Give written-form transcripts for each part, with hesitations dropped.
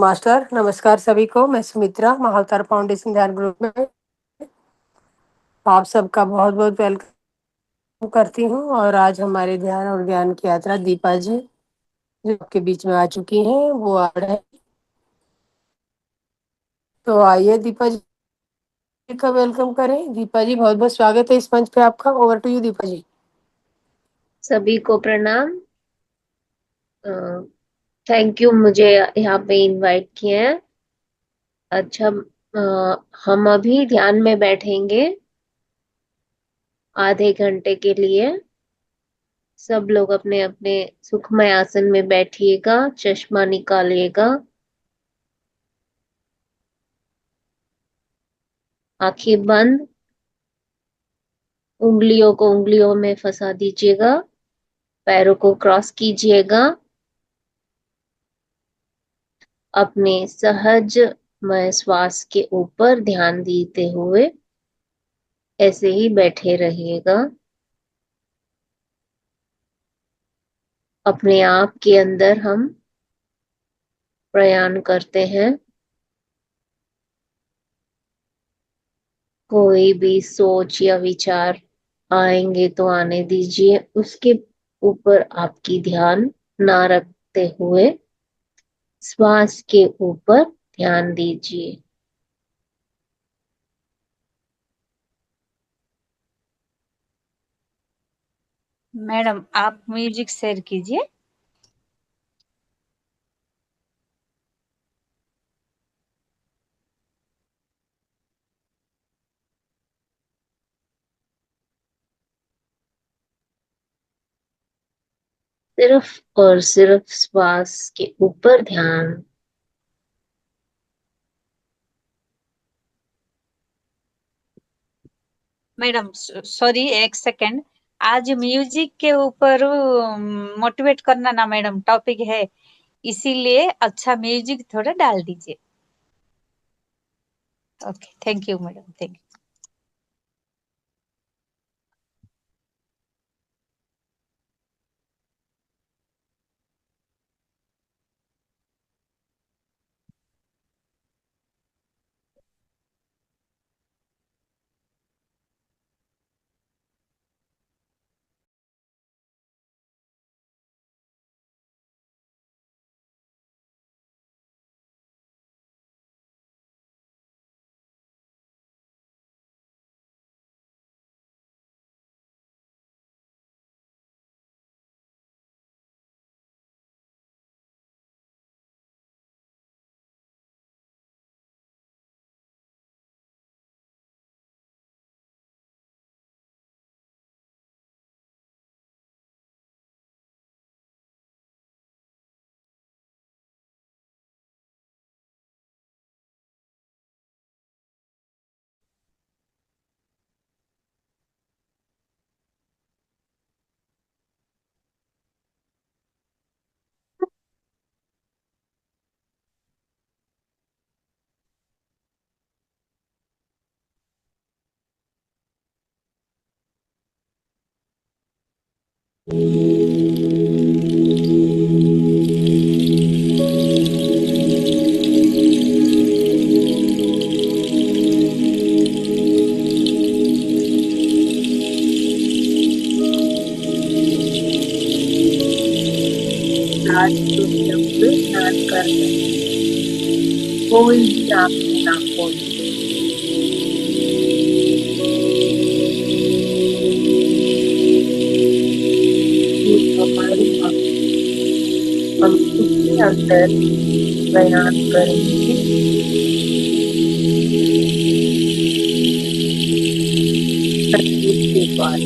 Master. नमस्कार सभी को। मैं सुमित्रा, महाअवतार फाउंडेशन ध्यान ग्रुप में आप सबका बहुत बहुत वेलकम करती हूँ। और आज हमारे ध्यान और ज्ञान की यात्रा दीपा जी जो आपके बीच में आ चुकी हैं, वो आ रहे हैं। तो आइए दीपा जी का वेलकम करें। दीपा जी, बहुत बहुत स्वागत है इस मंच पे आपका। ओवर टू यू दीपा जी। सभी को प्रणाम। थैंक यू, मुझे यहाँ पे इनवाइट किए हैं। अच्छा, हम अभी ध्यान में बैठेंगे आधे घंटे के लिए। सब लोग अपने अपने सुखमय आसन में बैठिएगा, चश्मा निकालिएगा, आंखें बंद, उंगलियों को उंगलियों में फंसा दीजिएगा, पैरों को क्रॉस कीजिएगा, अपने सहजमय श्वास के ऊपर ध्यान देते हुए ऐसे ही बैठे रहिएगा। अपने आप के अंदर हम प्रयाण करते हैं। कोई भी सोच या विचार आएंगे तो आने दीजिए, उसके ऊपर आपकी ध्यान ना रखते हुए श्वास के ऊपर ध्यान दीजिए। मैडम, आप म्यूजिक शेयर कीजिए। सिर्फ और सिर्फ श्वास के ऊपर ध्यान। मैडम सॉरी, एक सेकंड। आज म्यूजिक के ऊपर मोटिवेट करना ना मैडम टॉपिक है, इसीलिए अच्छा म्यूजिक थोड़ा डाल दीजिए। Okay, thank you madam, thank you. आज जो शब्द ध्यान कर रहे हैं, कोई भी आपसे ना बोले। ये हमारी हम उसके अंदर बयान करेंगे। के बाद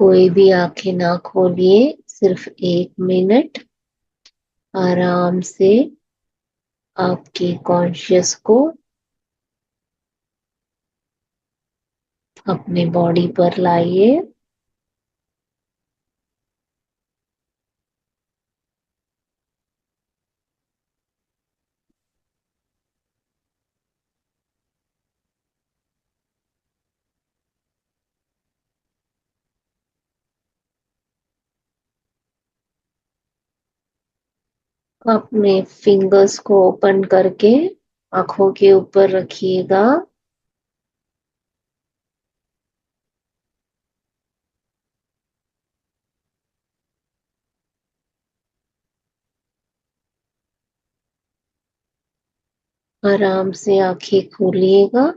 कोई भी आंखें ना खोलिए, सिर्फ 1 मिनट आराम से आपके कॉन्शियस को अपने बॉडी पर लाइए। अपने फिंगर्स को ओपन करके आंखों के ऊपर रखिएगा। आराम से आंखें खोलिएगा।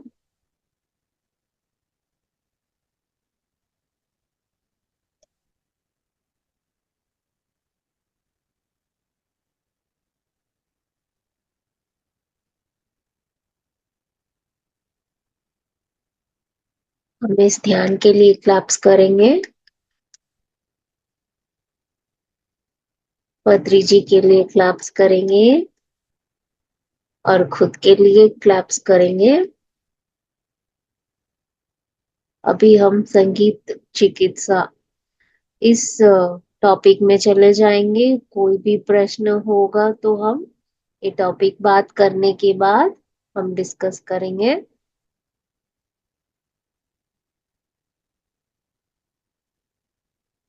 हम इस ध्यान के लिए क्लैप्स करेंगे। बद्री जी के लिए क्लैप्स करेंगे और खुद के लिए क्लैप्स करेंगे। अभी हम संगीत चिकित्सा इस टॉपिक में चले जाएंगे। कोई भी प्रश्न होगा तो हम ये टॉपिक बात करने के बाद हम डिस्कस करेंगे।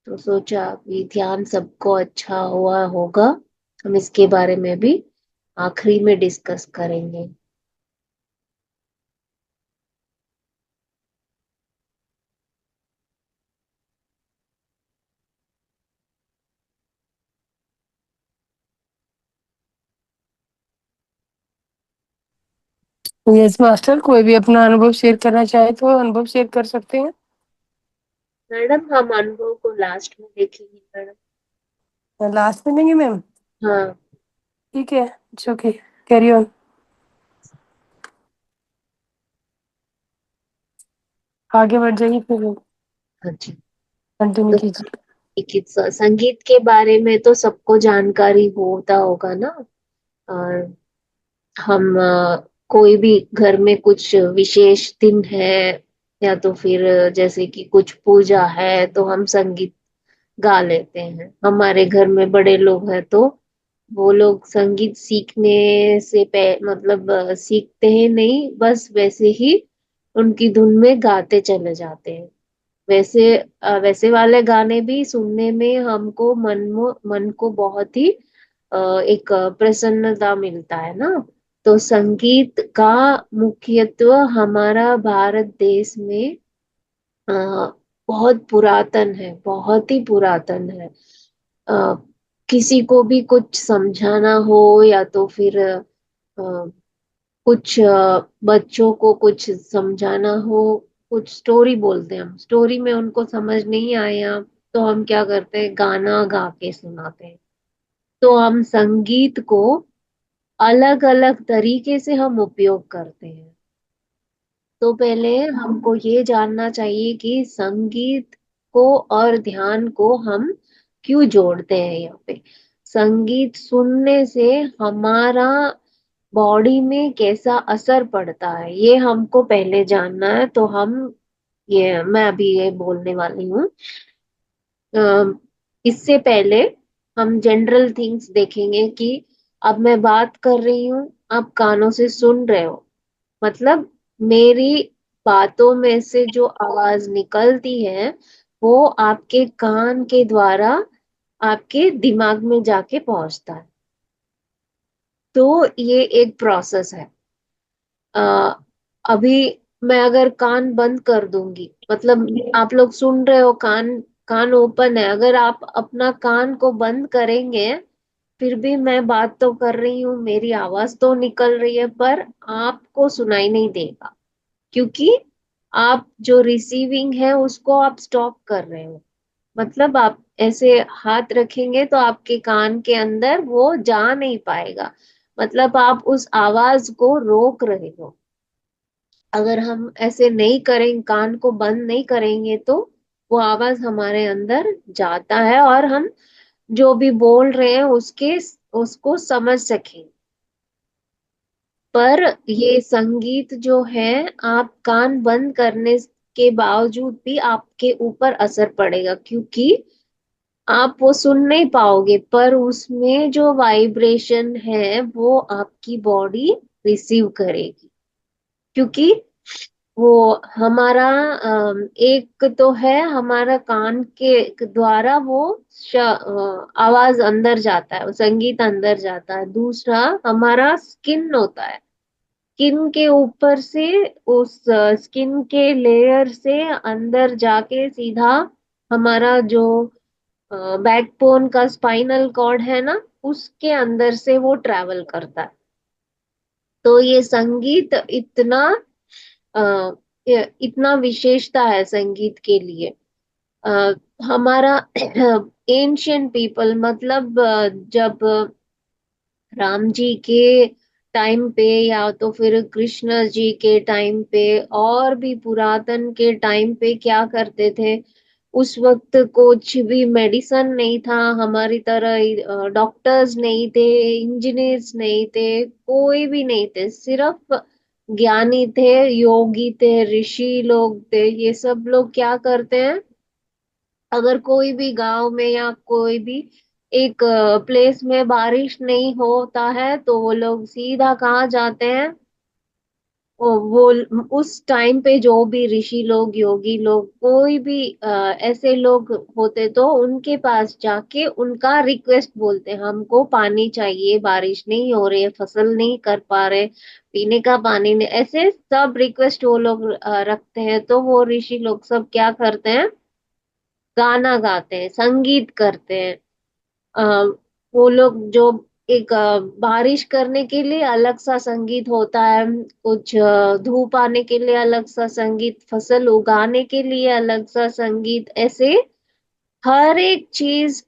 तो सोचा अभी ध्यान सबको अच्छा हुआ होगा, हम इसके बारे में भी आखिरी में डिस्कस करेंगे। यस मास्टर, कोई भी अपना अनुभव शेयर करना चाहे तो अनुभव शेयर कर सकते हैं। मैडम हम अनुभव को लास्ट में देखेंगे मैडम। लास्ट में देंगे मैम? हाँ। ठीक है, इट्स ओके, कैरी ऑन, आगे बढ़ जाइए, फिर हाँ जी। कंटिन्यू तो कीजिए। चिकित्सा संगीत के बारे में तो सबको जानकारी होता होगा ना। और हम कोई भी घर में कुछ विशेष दिन है या तो फिर जैसे कि कुछ पूजा है तो हम संगीत गा लेते हैं। हमारे घर में बड़े लोग हैं तो वो लोग संगीत सीखने से मतलब सीखते हैं नहीं, बस वैसे ही उनकी धुन में गाते चले जाते हैं। वैसे वाले गाने भी सुनने में हमको मन को बहुत ही एक प्रसन्नता मिलता है ना। तो संगीत का मुख्यत्व हमारा भारत देश में अ, बहुत पुरातन है, बहुत ही पुरातन है। अ, किसी को भी कुछ समझाना हो या तो फिर कुछ बच्चों को कुछ समझाना हो, कुछ स्टोरी बोलते हैं हम, स्टोरी में उनको समझ नहीं आया तो हम क्या करते हैं, गाना गा के सुनाते हैं। तो हम संगीत को अलग अलग तरीके से हम उपयोग करते हैं। तो पहले हमको ये जानना चाहिए कि संगीत को और ध्यान को हम क्यों जोड़ते हैं यहाँ पे। संगीत सुनने से हमारा बॉडी में कैसा असर पड़ता है ये हमको पहले जानना है। तो हम ये मैं अभी ये बोलने वाली हूँ। इससे पहले हम जनरल थिंग्स देखेंगे कि अब मैं बात कर रही हूँ, आप कानों से सुन रहे हो, मतलब मेरी बातों में से जो आवाज निकलती है वो आपके कान के द्वारा आपके दिमाग में जाके पहुंचता है। तो ये एक प्रोसेस है। आ, अभी मैं अगर कान बंद कर दूंगी, मतलब आप लोग सुन रहे हो, कान कान ओपन है, अगर आप अपना कान को बंद करेंगे फिर भी मैं बात तो कर रही हूँ, मेरी आवाज तो निकल रही है, पर आपको सुनाई नहीं देगा क्योंकि आप जो रिसीविंग है उसको आप स्टॉप कर रहे हो। मतलब आप ऐसे हाथ रखेंगे तो आपके कान के अंदर वो जा नहीं पाएगा, मतलब आप उस आवाज को रोक रहे हो। अगर हम ऐसे नहीं करें, कान को बंद नहीं करेंगे तो वो आवाज हमारे अंदर जाता है और हम जो भी बोल रहे हैं उसको समझ सकें। पर ये संगीत जो है, आप कान बंद करने के बावजूद भी आपके ऊपर असर पड़ेगा, क्योंकि आप वो सुन नहीं पाओगे, पर उसमें जो वाइब्रेशन है वो आपकी बॉडी रिसीव करेगी। क्योंकि वो हमारा एक तो है हमारा कान के द्वारा वो आवाज अंदर जाता है, वो संगीत अंदर जाता है। दूसरा हमारा स्किन होता है, स्किन के ऊपर से उस स्किन के लेयर से अंदर जाके सीधा हमारा जो बैकबोन का स्पाइनल कॉर्ड है ना, उसके अंदर से वो ट्रैवल करता है। तो ये संगीत इतना इतना विशेषता है संगीत के लिए। अ, हमारा एंशियंट पीपल, मतलब जब राम जी के टाइम पे या तो फिर कृष्ण जी के टाइम पे और भी पुरातन के टाइम पे क्या करते थे, उस वक्त कुछ भी मेडिसन नहीं था, हमारी तरह डॉक्टर्स नहीं थे, इंजीनियर्स नहीं थे, कोई भी नहीं थे, सिर्फ ज्ञानी थे, योगी थे, ऋषि लोग थे। ये सब लोग क्या करते हैं, अगर कोई भी गांव में या कोई भी एक प्लेस में बारिश नहीं होता है तो वो लोग सीधा कहाँ जाते हैं, वो उस टाइम पे जो भी ऋषि लोग, योगी लोग, कोई भी ऐसे लोग होते तो उनके पास जाके उनका रिक्वेस्ट बोलते हैं, हमको पानी चाहिए, बारिश नहीं हो रही है, फसल नहीं कर पा रहे, पीने का पानी नहीं, ऐसे सब रिक्वेस्ट वो लोग रखते हैं। तो वो ऋषि लोग सब क्या करते हैं, गाना गाते हैं, संगीत करते हैं। अ, वो लोग जो एक बारिश करने के लिए अलग सा संगीत होता है, कुछ धूप आने के लिए अलग सा संगीत, फसल उगाने के लिए अलग सा संगीत, ऐसे हर एक चीज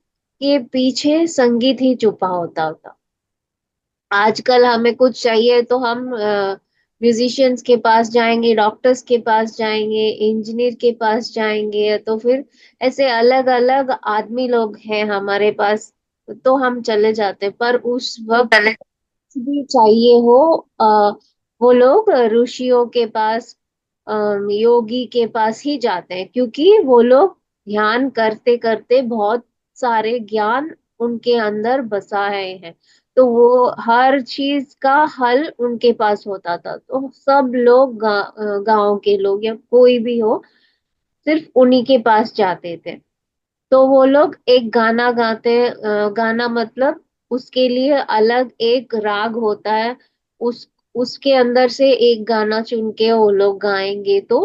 के पीछे संगीत ही छुपा होता। आजकल हमें कुछ चाहिए तो हम म्यूजिशियंस के पास जाएंगे, डॉक्टर्स के पास जाएंगे, इंजीनियर के पास जाएंगे, तो फिर ऐसे अलग अलग आदमी लोग हैं हमारे पास, तो हम चले जाते हैं। पर उस वक्त कुछ भी चाहिए हो, वो लोग ऋषियों के पास, योगी के पास ही जाते हैं, क्योंकि वो लोग ध्यान करते करते बहुत सारे ज्ञान उनके अंदर बसाए हैं। तो वो हर चीज का हल उनके पास होता था। तो सब लोग गांव के लोग या कोई भी हो, सिर्फ उन्हीं के पास जाते थे। तो वो लोग एक गाना गाते हैं, गाना मतलब उसके लिए अलग एक राग होता है, उस उसके अंदर से एक गाना चुन के वो लोग गाएंगे। तो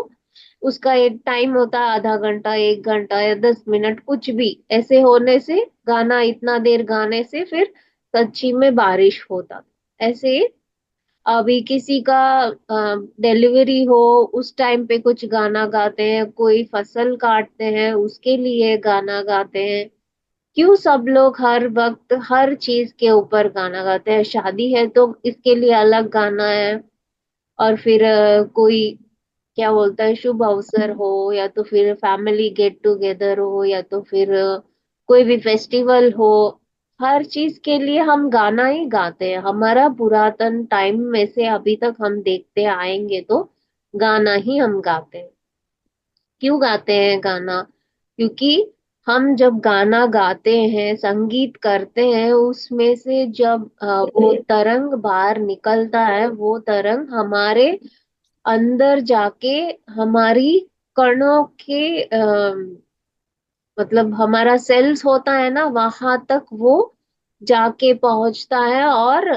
उसका एक टाइम होता है, आधा घंटा, 1 घंटा या 10 मिनट, कुछ भी। ऐसे होने से गाना इतना देर गाने से फिर सच्ची में बारिश होता। ऐसे अभी किसी का डिलीवरी हो, उस टाइम पे कुछ गाना गाते हैं, कोई फसल काटते हैं उसके लिए गाना गाते हैं। क्यों सब लोग हर वक्त हर चीज के ऊपर गाना गाते हैं, शादी है तो इसके लिए अलग गाना है, और फिर कोई क्या बोलता है, शुभ अवसर हो, या तो फिर फैमिली गेट टुगेदर हो, या तो फिर कोई भी फेस्टिवल हो, हर चीज के लिए हम गाना ही गाते हैं। हमारा पुरातन टाइम में से अभी तक हम देखते आएंगे तो गाना ही हम गाते हैं। क्यों गाते हैं गाना, क्योंकि हम जब गाना गाते हैं, संगीत करते हैं, उसमें से जब वो तरंग बाहर निकलता है, वो तरंग हमारे अंदर जाके हमारी कणों के मतलब हमारा सेल्स होता है ना, वहां तक वो जाके पहुंचता है, और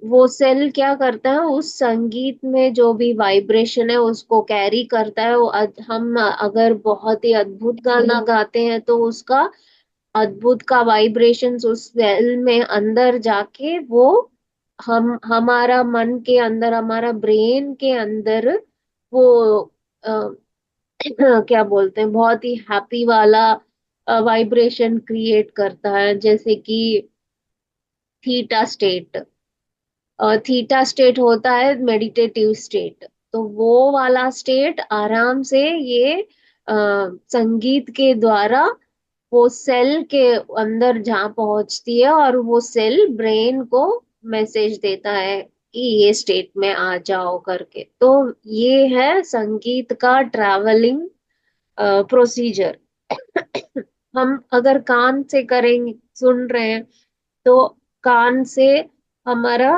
वो सेल क्या करता है, उस संगीत में जो भी वाइब्रेशन है उसको कैरी करता है। हम अगर बहुत ही अद्भुत गाना गाते हैं तो उसका अद्भुत का वाइब्रेशंस उस सेल में अंदर जाके वो हम हमारा मन के अंदर, हमारा ब्रेन के अंदर वो क्या बोलते हैं, बहुत ही हैप्पी वाला वाइब्रेशन क्रिएट करता है, जैसे कि थीटा स्टेट। थीटा स्टेट होता है मेडिटेटिव स्टेट। तो वो वाला स्टेट आराम से ये संगीत के द्वारा वो सेल के अंदर जहाँ पहुंचती है और वो सेल ब्रेन को मैसेज देता है कि ये स्टेट में आ जाओ करके। तो ये है संगीत का ट्रैवलिंग प्रोसीजर। हम अगर कान से करेंगे, सुन रहे हैं, तो कान से हमारा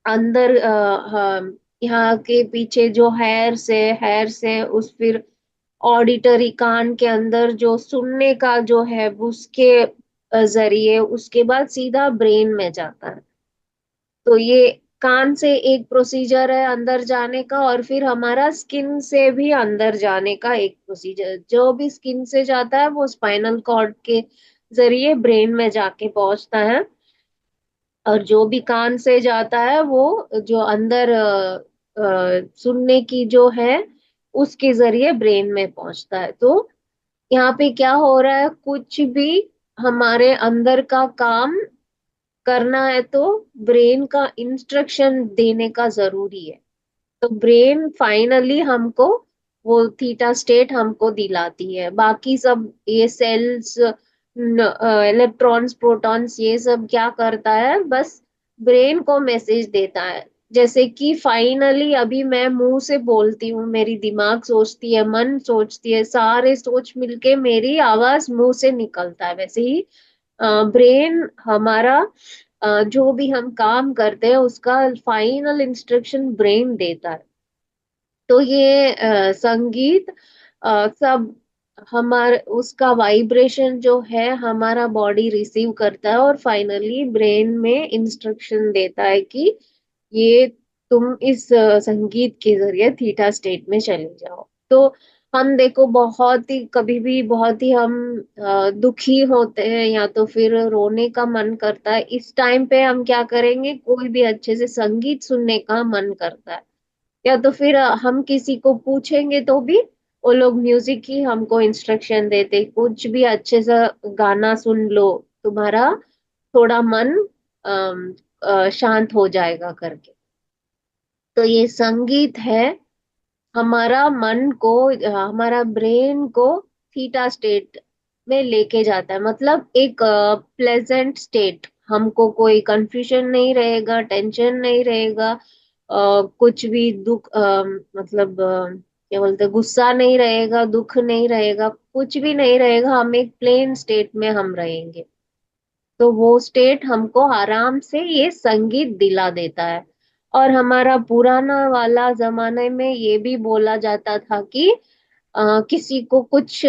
अंदर यहाँ के पीछे जो हेयर से उस फिर ऑडिटरी कान के अंदर जो सुनने का जो है उसके जरिए उसके बाद सीधा ब्रेन में जाता है। तो ये कान से एक प्रोसीजर है अंदर जाने का, और फिर हमारा स्किन से भी अंदर जाने का एक प्रोसीजर। जो भी स्किन से जाता है वो स्पाइनल कॉर्ड के जरिए ब्रेन में जाके पहुंचता है, और जो भी कान से जाता है वो जो अंदर सुनने की जो है उसके जरिए ब्रेन में पहुंचता है। तो यहाँ पे क्या हो रहा है, कुछ भी हमारे अंदर का काम करना है तो ब्रेन का इंस्ट्रक्शन देने का जरूरी है। तो ब्रेन फाइनली हमको वो थीटा स्टेट हमको दिलाती है। बाकी सब ये सेल्स, इलेक्ट्रॉन्स, प्रोटॉन्स, ये सब क्या करता है, बस ब्रेन को मैसेज देता है। जैसे कि फाइनली अभी मैं मुंह से बोलती हूँ, मेरी दिमाग सोचती है, मन सोचती है, सारे सोच मिलके मेरी आवाज मुंह से निकलता है। वैसे ही ब्रेन हमारा जो भी हम काम करते हैं उसका फाइनल इंस्ट्रक्शन ब्रेन देता है। तो ये संगीत सब हमारे उसका वाइब्रेशन जो है हमारा बॉडी रिसीव करता है और फाइनली ब्रेन में इंस्ट्रक्शन देता है कि ये तुम इस संगीत के जरिए थीटा स्टेट में चले जाओ। तो हम देखो बहुत ही कभी भी बहुत ही हम दुखी होते हैं या तो फिर रोने का मन करता है, इस टाइम पे हम क्या करेंगे, कोई भी अच्छे से संगीत सुनने का मन करता है। या तो फिर हम किसी को पूछेंगे तो भी वो लोग म्यूजिक ही हमको इंस्ट्रक्शन देते, कुछ भी अच्छे सा गाना सुन लो, तुम्हारा थोड़ा मन शांत हो जाएगा करके। तो ये संगीत है हमारा मन को, हमारा ब्रेन को थीटा स्टेट में लेके जाता है। मतलब एक प्लेजेंट स्टेट, हमको कोई कंफ्यूजन नहीं रहेगा, टेंशन नहीं रहेगा, कुछ भी दुख मतलब क्या बोलते हैं, गुस्सा नहीं रहेगा, दुख नहीं रहेगा, कुछ भी नहीं रहेगा, हम एक प्लेन स्टेट में हम रहेंगे। तो वो स्टेट हमको आराम से ये संगीत दिला देता है। और हमारा पुराना वाला जमाने में ये भी बोला जाता था कि किसी को कुछ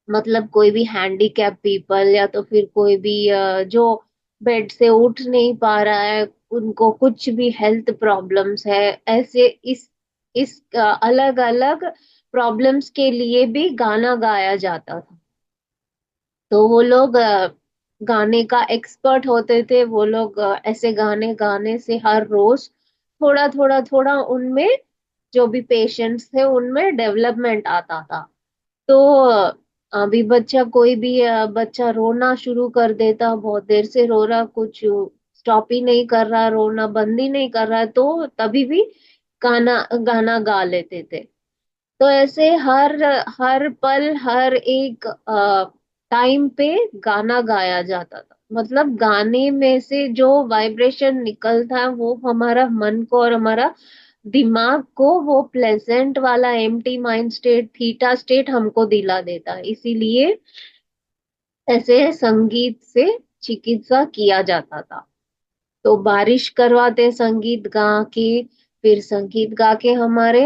मतलब कोई भी हैंडीकैप पीपल या तो फिर कोई भी जो बेड से उठ नहीं पा रहा है, उनको कुछ भी हेल्थ प्रॉब्लम्स है, ऐसे इस अलग अलग प्रॉब्लम्स के लिए भी गाना गाया जाता था। तो वो लोग गाने का एक्सपर्ट होते थे। वो लोग ऐसे गाने गाने से हर रोज थोड़ा थोड़ा थोड़ा उनमें जो भी पेशेंट्स थे उनमें डेवलपमेंट आता था। तो अभी बच्चा कोई भी बच्चा रोना शुरू कर देता, बहुत देर से रो रहा, कुछ स्टॉप ही नहीं कर रहा, रोना बंद ही नहीं कर रहा है, तो तभी भी गाना गाना गा लेते थे। तो ऐसे हर हर पल हर एक टाइम पे गाना गाया जाता था। मतलब गाने में से जो वाइब्रेशन निकलता है वो हमारा मन को और हमारा दिमाग को वो प्लेजेंट वाला empty mind state, theta state हमको दिला देता है। इसीलिए ऐसे संगीत से चिकित्सा किया जाता था। तो बारिश करवाते संगीत गा के, फिर संगीत गा के हमारे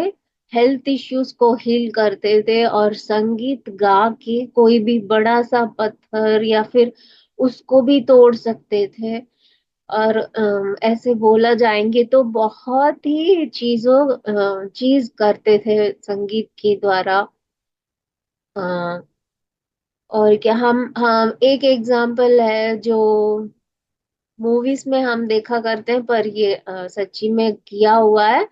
हेल्थ इश्यूज को हील करते थे। और संगीत गा के कोई भी बड़ा सा पत्थर या फिर उसको भी तोड़ सकते थे। और ऐसे बोला जाएंगे तो बहुत ही चीज करते थे संगीत के द्वारा। अ, और क्या हम एक एग्जाम्पल है जो मूवीज में हम देखा करते हैं, पर ये सच्ची में किया हुआ है।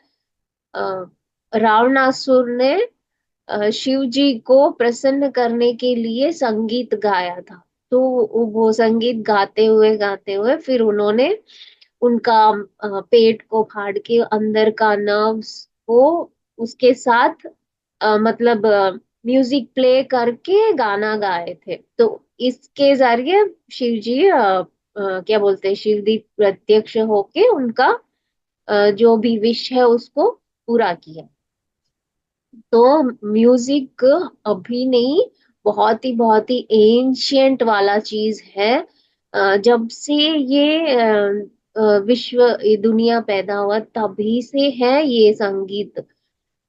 अ, रावणासुर ने शिव जी को प्रसन्न करने के लिए संगीत गाया था। तो वो संगीत गाते हुए फिर उन्होंने उनका पेट को फाड़ के अंदर का नर्व्स को उसके साथ मतलब म्यूजिक प्ले करके गाना गाए थे। तो इसके जरिए शिव जी क्या बोलते हैं, शिव जी प्रत्यक्ष होके उनका जो भी विश है उसको पूरा किया। तो म्यूजिक अभी नहीं, बहुत ही एंशियंट वाला चीज है। जब से ये विश्व, ये दुनिया पैदा हुआ तभी से है ये संगीत।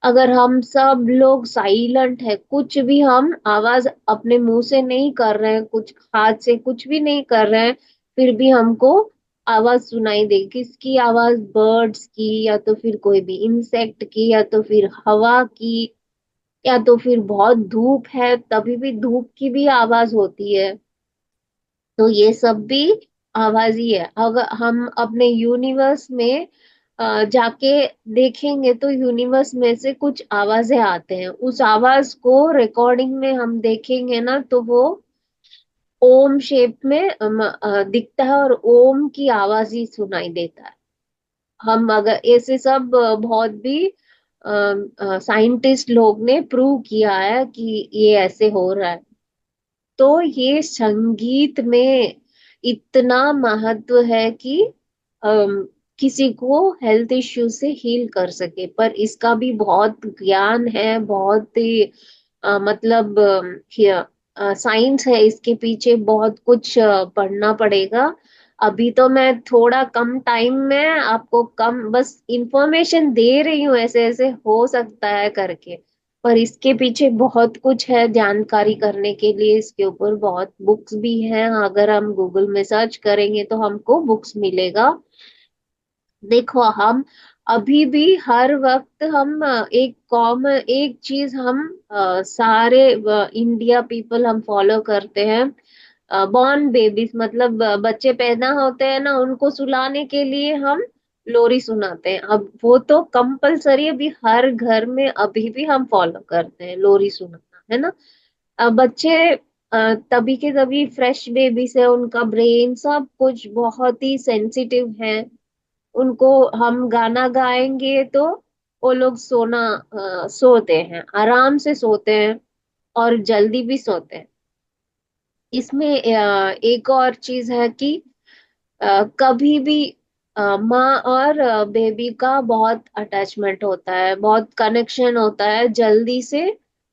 अगर हम सब लोग साइलेंट है, कुछ भी हम आवाज अपने मुंह से नहीं कर रहे हैं, कुछ हाथ से कुछ भी नहीं कर रहे हैं, फिर भी हमको आवाज सुनाई देगी। किसकी आवाज? बर्ड्स की, या तो फिर कोई भी इंसेक्ट की, या तो फिर हवा की, या तो फिर बहुत धूप है तभी भी धूप की भी आवाज होती है। तो ये सब भी आवाज ही है। अगर हम अपने यूनिवर्स में जाके देखेंगे तो यूनिवर्स में से कुछ आवाजें आते हैं, उस आवाज को रिकॉर्डिंग में हम देखेंगे ना तो वो ओम शेप में दिखता है, और ओम की आवाज ही सुनाई देता है। हम अगर ऐसे सब बहुत भी साइंटिस्ट लोग ने प्रूव किया है कि ये ऐसे हो रहा है। तो ये संगीत में इतना महत्व है कि किसी को हेल्थ इश्यू से हील कर सके। पर इसका भी बहुत ज्ञान है, बहुत ही मतलब साइंस है इसके पीछे, बहुत कुछ पढ़ना पड़ेगा। अभी तो मैं थोड़ा कम टाइम में आपको कम बस इंफॉर्मेशन दे रही हूँ, ऐसे ऐसे हो सकता है करके। पर इसके पीछे बहुत कुछ है जानकारी करने के लिए, इसके ऊपर बहुत बुक्स भी हैं। अगर हम गूगल में सर्च करेंगे तो हमको बुक्स मिलेगा। देखो हम अभी भी हर वक्त हम एक कॉमन एक चीज हम सारे इंडिया पीपल हम फॉलो करते हैं। बॉर्न बेबीज, मतलब बच्चे पैदा होते हैं ना, उनको सुलाने के लिए हम लोरी सुनाते हैं। अब वो तो कंपलसरी अभी हर घर में अभी भी हम फॉलो करते हैं लोरी सुनाना, है ना। बच्चे तभी के तभी फ्रेश बेबी से उनका ब्रेन सब कुछ बहुत ही सेंसिटिव है। उनको हम गाना गाएंगे तो वो लोग सोते हैं, आराम से सोते हैं और जल्दी भी सोते हैं। इसमें एक और चीज है कि कभी भी माँ और बेबी का बहुत अटैचमेंट होता है, बहुत कनेक्शन होता है, जल्दी से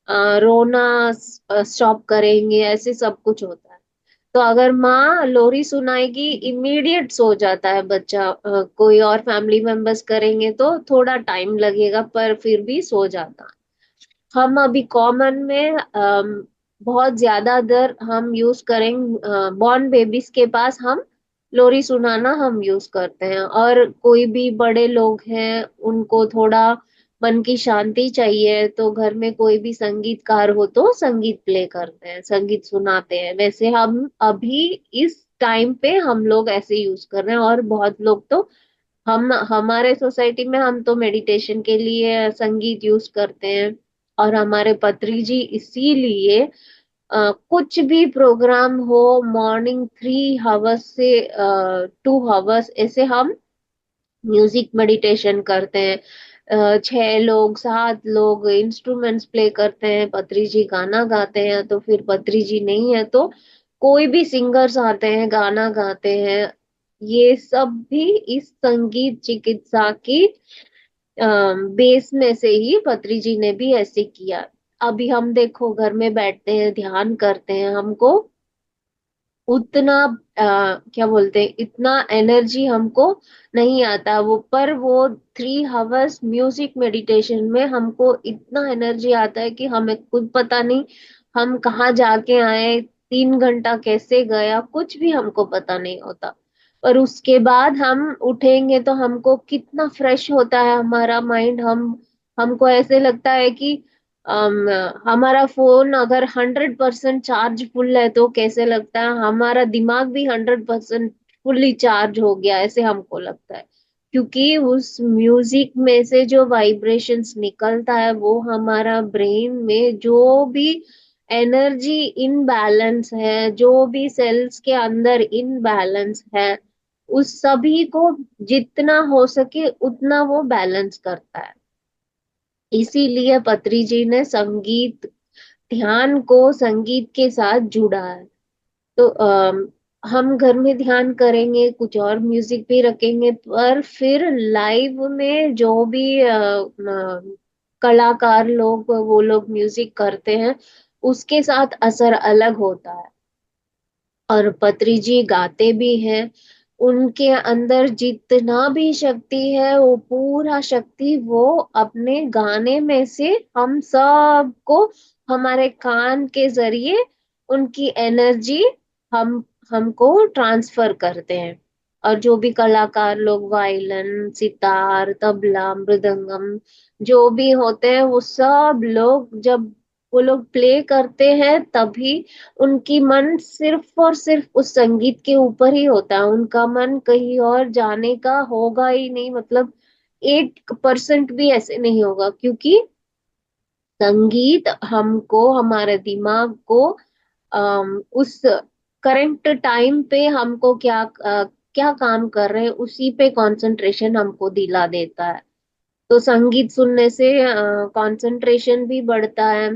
रोना स्टॉप करेंगे, ऐसे सब कुछ होता है। तो अगर माँ लोरी सुनाएगी इमीडिएट सो जाता है बच्चा। कोई और फैमिली मेंबर्स करेंगे तो थोड़ा टाइम लगेगा पर फिर भी सो जाता है। हम अभी कॉमन में बहुत ज्यादा दर हम यूज करेंगे, बॉर्न बेबीज के पास हम लोरी सुनाना हम यूज करते हैं। और कोई भी बड़े लोग हैं उनको थोड़ा मन की शांति चाहिए तो घर में कोई भी संगीतकार हो तो संगीत प्ले करते हैं, संगीत सुनाते हैं। वैसे हम अभी इस टाइम पे हम लोग ऐसे यूज कर रहे हैं। और बहुत लोग तो हम हमारे सोसाइटी में हम तो मेडिटेशन के लिए संगीत यूज करते हैं। और हमारे पत्री जी इसीलिए कुछ भी प्रोग्राम हो, मॉर्निंग 3 आवर्स से 2 आवर्स ऐसे हम म्यूजिक मेडिटेशन करते हैं। 6 लोग 7 लोग इंस्ट्रूमेंट्स प्ले करते हैं, पत्री जी गाना गाते हैं, तो फिर पत्री जी नहीं है तो कोई भी सिंगर्स आते हैं गाना गाते हैं। ये सब भी इस संगीत चिकित्सा की बेस में से ही पत्री जी ने भी ऐसे किया। अभी हम देखो घर में बैठते हैं ध्यान करते हैं, हमको उतना क्या बोलते हैं, इतना एनर्जी हमको नहीं आता वो। पर वो 3 आवर्स म्यूजिक मेडिटेशन में हमको इतना एनर्जी आता है कि हमें खुद पता नहीं हम कहाँ जाके आए, 3 घंटा कैसे गया कुछ भी हमको पता नहीं होता। पर उसके बाद हम उठेंगे तो हमको कितना फ्रेश होता है हमारा माइंड। हमको ऐसे लगता है कि हमारा फोन अगर 100% चार्ज फुल है तो कैसे लगता है हमारा दिमाग भी 100% फुल्ली चार्ज हो गया, ऐसे हमको लगता है। क्योंकि उस म्यूजिक में से जो वाइब्रेशंस निकलता है वो हमारा ब्रेन में जो भी एनर्जी इनबैलेंस है, जो भी सेल्स के अंदर इनबैलेंस है, उस सभी को जितना हो सके उतना वो बैलेंस करता है। इसीलिए पत्री जी ने संगीत, ध्यान को संगीत के साथ जुड़ा है। तो हम घर में ध्यान करेंगे, कुछ और म्यूजिक भी रखेंगे, पर फिर लाइव में जो भी कलाकार लोग, वो लोग म्यूजिक करते हैं, उसके साथ असर अलग होता है। और पत्री जी गाते भी हैं, उनके अंदर जितना भी शक्ति है, वो पूरा शक्ति वो अपने गाने में से हम सबको, हमारे कान के जरिए उनकी एनर्जी हम हमको ट्रांसफर करते हैं। और जो भी कलाकार लोग वायलिन, सितार, तबला, मृदंगम जो भी होते हैं, वो सब लोग जब वो लोग प्ले करते हैं, तभी उनकी मन सिर्फ और सिर्फ उस संगीत के ऊपर ही होता है। उनका मन कहीं और जाने का होगा ही नहीं, मतलब 1% भी ऐसे नहीं होगा, क्योंकि संगीत हमको, हमारे दिमाग को उस करंट टाइम पे हमको क्या काम कर रहे हैं उसी पे कंसंट्रेशन हमको दिला देता है। तो संगीत सुनने से कंसंट्रेशन भी बढ़ता है।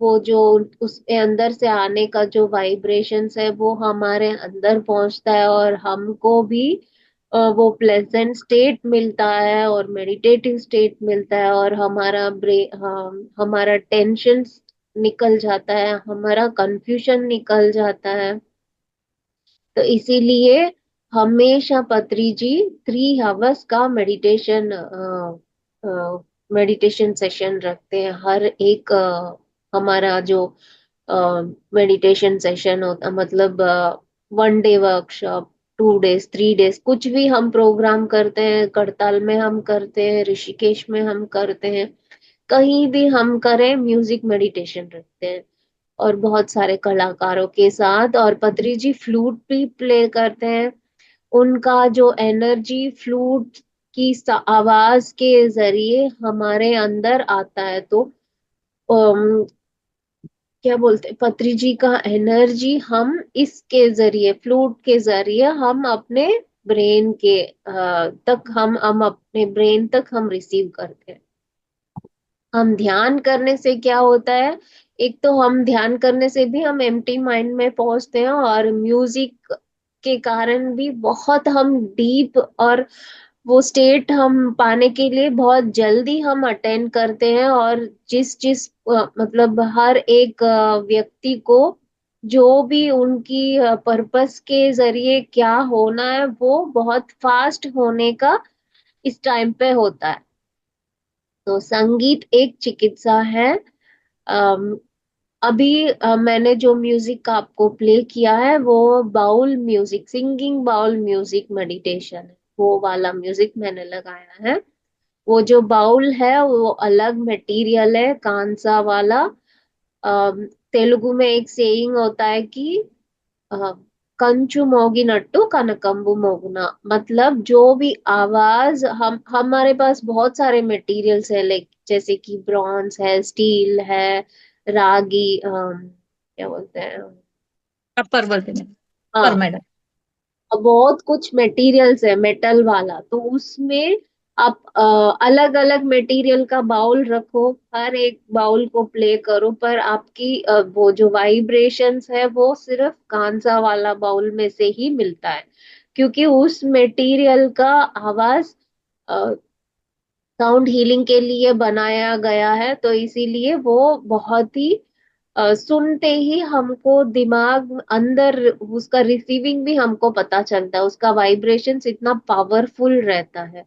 वो जो उसके अंदर से आने का जो वाइब्रेशंस है, वो हमारे अंदर पहुंचता है, और हमको भी वो प्लेजेंट स्टेट मिलता है, और मेडिटेटिव स्टेट मिलता है, और हमारा टेंशन निकल जाता है, हमारा कंफ्यूजन निकल जाता है। तो इसीलिए हमेशा पत्री जी 3 आवर्स का मेडिटेशन सेशन रखते हैं। हर एक हमारा जो मेडिटेशन सेशन होता, मतलब 1 डे वर्कशॉप, 2 डेज, 3 डेज, कुछ भी हम प्रोग्राम करते हैं, करताल में हम करते हैं, ऋषिकेश में हम करते हैं, कहीं भी हम करें, म्यूजिक मेडिटेशन रखते हैं, और बहुत सारे कलाकारों के साथ। और पत्री जी फ्लूट भी प्ले करते हैं। उनका जो एनर्जी फ्लूट की आवाज के जरिए हमारे अंदर आता है। तो अम, क्या बोलते हैं, पत्री जी का एनर्जी हम इसके जरिए, फ्लूट के जरिए हम अपने ब्रेन के तक, हम अपने ब्रेन तक हम रिसीव करते हैं। हम ध्यान करने से क्या होता है, एक तो हम ध्यान करने से भी हम एम्प्टी माइंड में पहुंचते हैं, और म्यूजिक के कारण भी बहुत हम डीप, और वो स्टेट हम पाने के लिए बहुत जल्दी हम अटेंड करते हैं। और जिस जिस मतलब हर एक व्यक्ति को जो भी उनकी पर्पस के जरिए क्या होना है, वो बहुत फास्ट होने का इस टाइम पे होता है। तो संगीत एक चिकित्सा है। अम, अभी मैंने जो म्यूजिक आपको प्ले किया है, वो bowl music, singing bowl music meditation है, वो वाला म्यूजिक मैंने लगाया है। वो जो बाउल है, वो अलग मटेरियल है, कांसा वाला। तेलुगु में एक सेइंग होता है कि अ, कंचु मोगिनट्टू कनकंबु मोगुना, मतलब जो भी आवाज, हम हमारे पास बहुत सारे मटेरियल्स है, लाइक जैसे कि ब्रॉन्ज है, स्टील है, रागी, क्या बोलते हैं, कपर बोलते हैं, पर हाँ, मैडम। बहुत कुछ मटेरियल्स है मेटल वाला। तो उसमें आप अलग अलग मटेरियल का बाउल रखो, हर एक बाउल को प्ले करो, पर आपकी वो जो वाइब्रेशंस है, वो सिर्फ कांसा वाला बाउल में से ही मिलता है, क्योंकि उस मटेरियल का आवाज साउंड हीलिंग के लिए बनाया गया है। तो इसीलिए वो बहुत ही सुनते ही हमको दिमाग अंदर उसका रिसीविंग भी हमको पता चलता है, उसका वाइब्रेशंस इतना पावरफुल रहता है।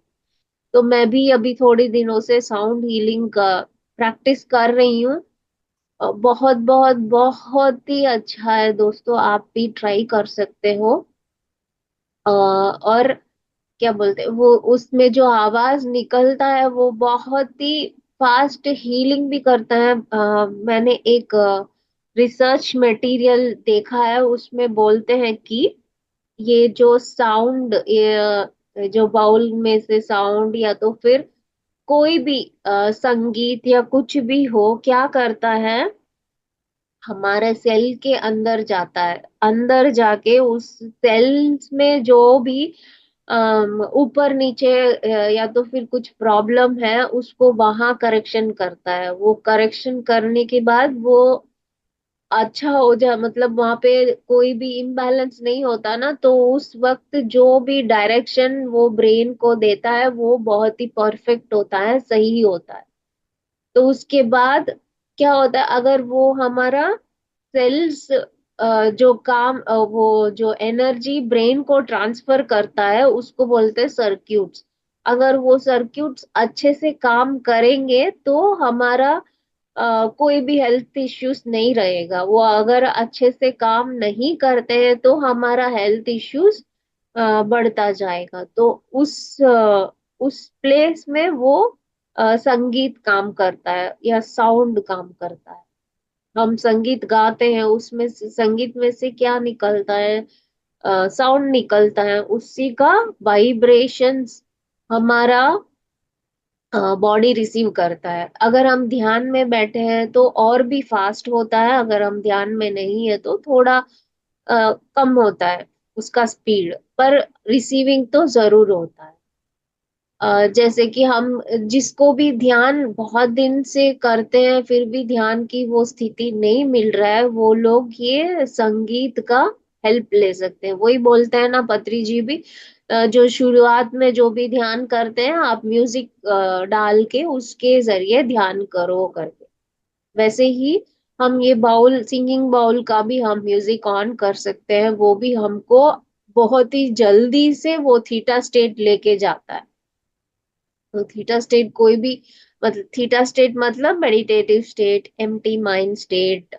तो मैं भी अभी थोड़ी दिनों से साउंड हीलिंग का प्रैक्टिस कर रही हूँ। बहुत बहुत बहुत ही अच्छा है दोस्तों, आप भी ट्राई कर सकते हो। और क्या बोलते हैं, वो उसमें जो आवाज निकलता है, वो बहुत ही फास्ट हीलिंग भी करता है। मैंने एक रिसर्च मटेरियल देखा है, उसमें बोलते हैं कि ये जो साउंड, ये जो बाउल में से साउंड, या तो फिर कोई भी संगीत या कुछ भी हो, क्या करता है, हमारे सेल के अंदर जाता है, अंदर जाके उस सेल्स में जो भी ऊपर नीचे या तो फिर कुछ प्रॉब्लम है उसको वहां करेक्शन करता है। वो करेक्शन करने के बाद वो अच्छा हो जाए, मतलब वहां पे कोई भी इम्बैलेंस नहीं होता ना, तो उस वक्त जो भी डायरेक्शन वो ब्रेन को देता है वो बहुत ही परफेक्ट होता है, सही होता है। तो उसके बाद क्या होता है, अगर वो हमारा सेल्स जो काम वो जो एनर्जी ब्रेन को ट्रांसफर करता है उसको बोलते हैं सर्क्यूट्स। अगर वो सर्क्यूट्स अच्छे से काम करेंगे तो हमारा कोई भी हेल्थ इश्यूज नहीं रहेगा। वो अगर अच्छे से काम नहीं करते हैं तो हमारा हेल्थ इश्यूज बढ़ता जाएगा। तो उस प्लेस में वो संगीत काम करता है या साउंड काम करता है। हम संगीत गाते हैं, उसमें से संगीत में से क्या निकलता है, साउंड निकलता है, उसी का वाइब्रेशंस हमारा बॉडी रिसीव करता है। अगर हम ध्यान में बैठे हैं तो और भी फास्ट होता है, अगर हम ध्यान में नहीं है तो थोड़ा कम होता है उसका स्पीड, पर रिसीविंग तो जरूर होता है। जैसे कि हम जिसको भी ध्यान बहुत दिन से करते हैं फिर भी ध्यान की वो स्थिति नहीं मिल रहा है, वो लोग ये संगीत का हेल्प ले सकते हैं। वही बोलते हैं ना पत्री जी भी, जो शुरुआत में जो भी ध्यान करते हैं आप म्यूजिक डाल के उसके जरिए ध्यान करो करके। वैसे ही हम ये बाउल सिंगिंग बाउल का भी हम म्यूजिक ऑन कर सकते हैं, वो भी हमको बहुत ही जल्दी से वो थीटा स्टेट लेके जाता है। तो थीटा स्टेट कोई भी, मतलब थीटा स्टेट मतलब meditative state, empty mind state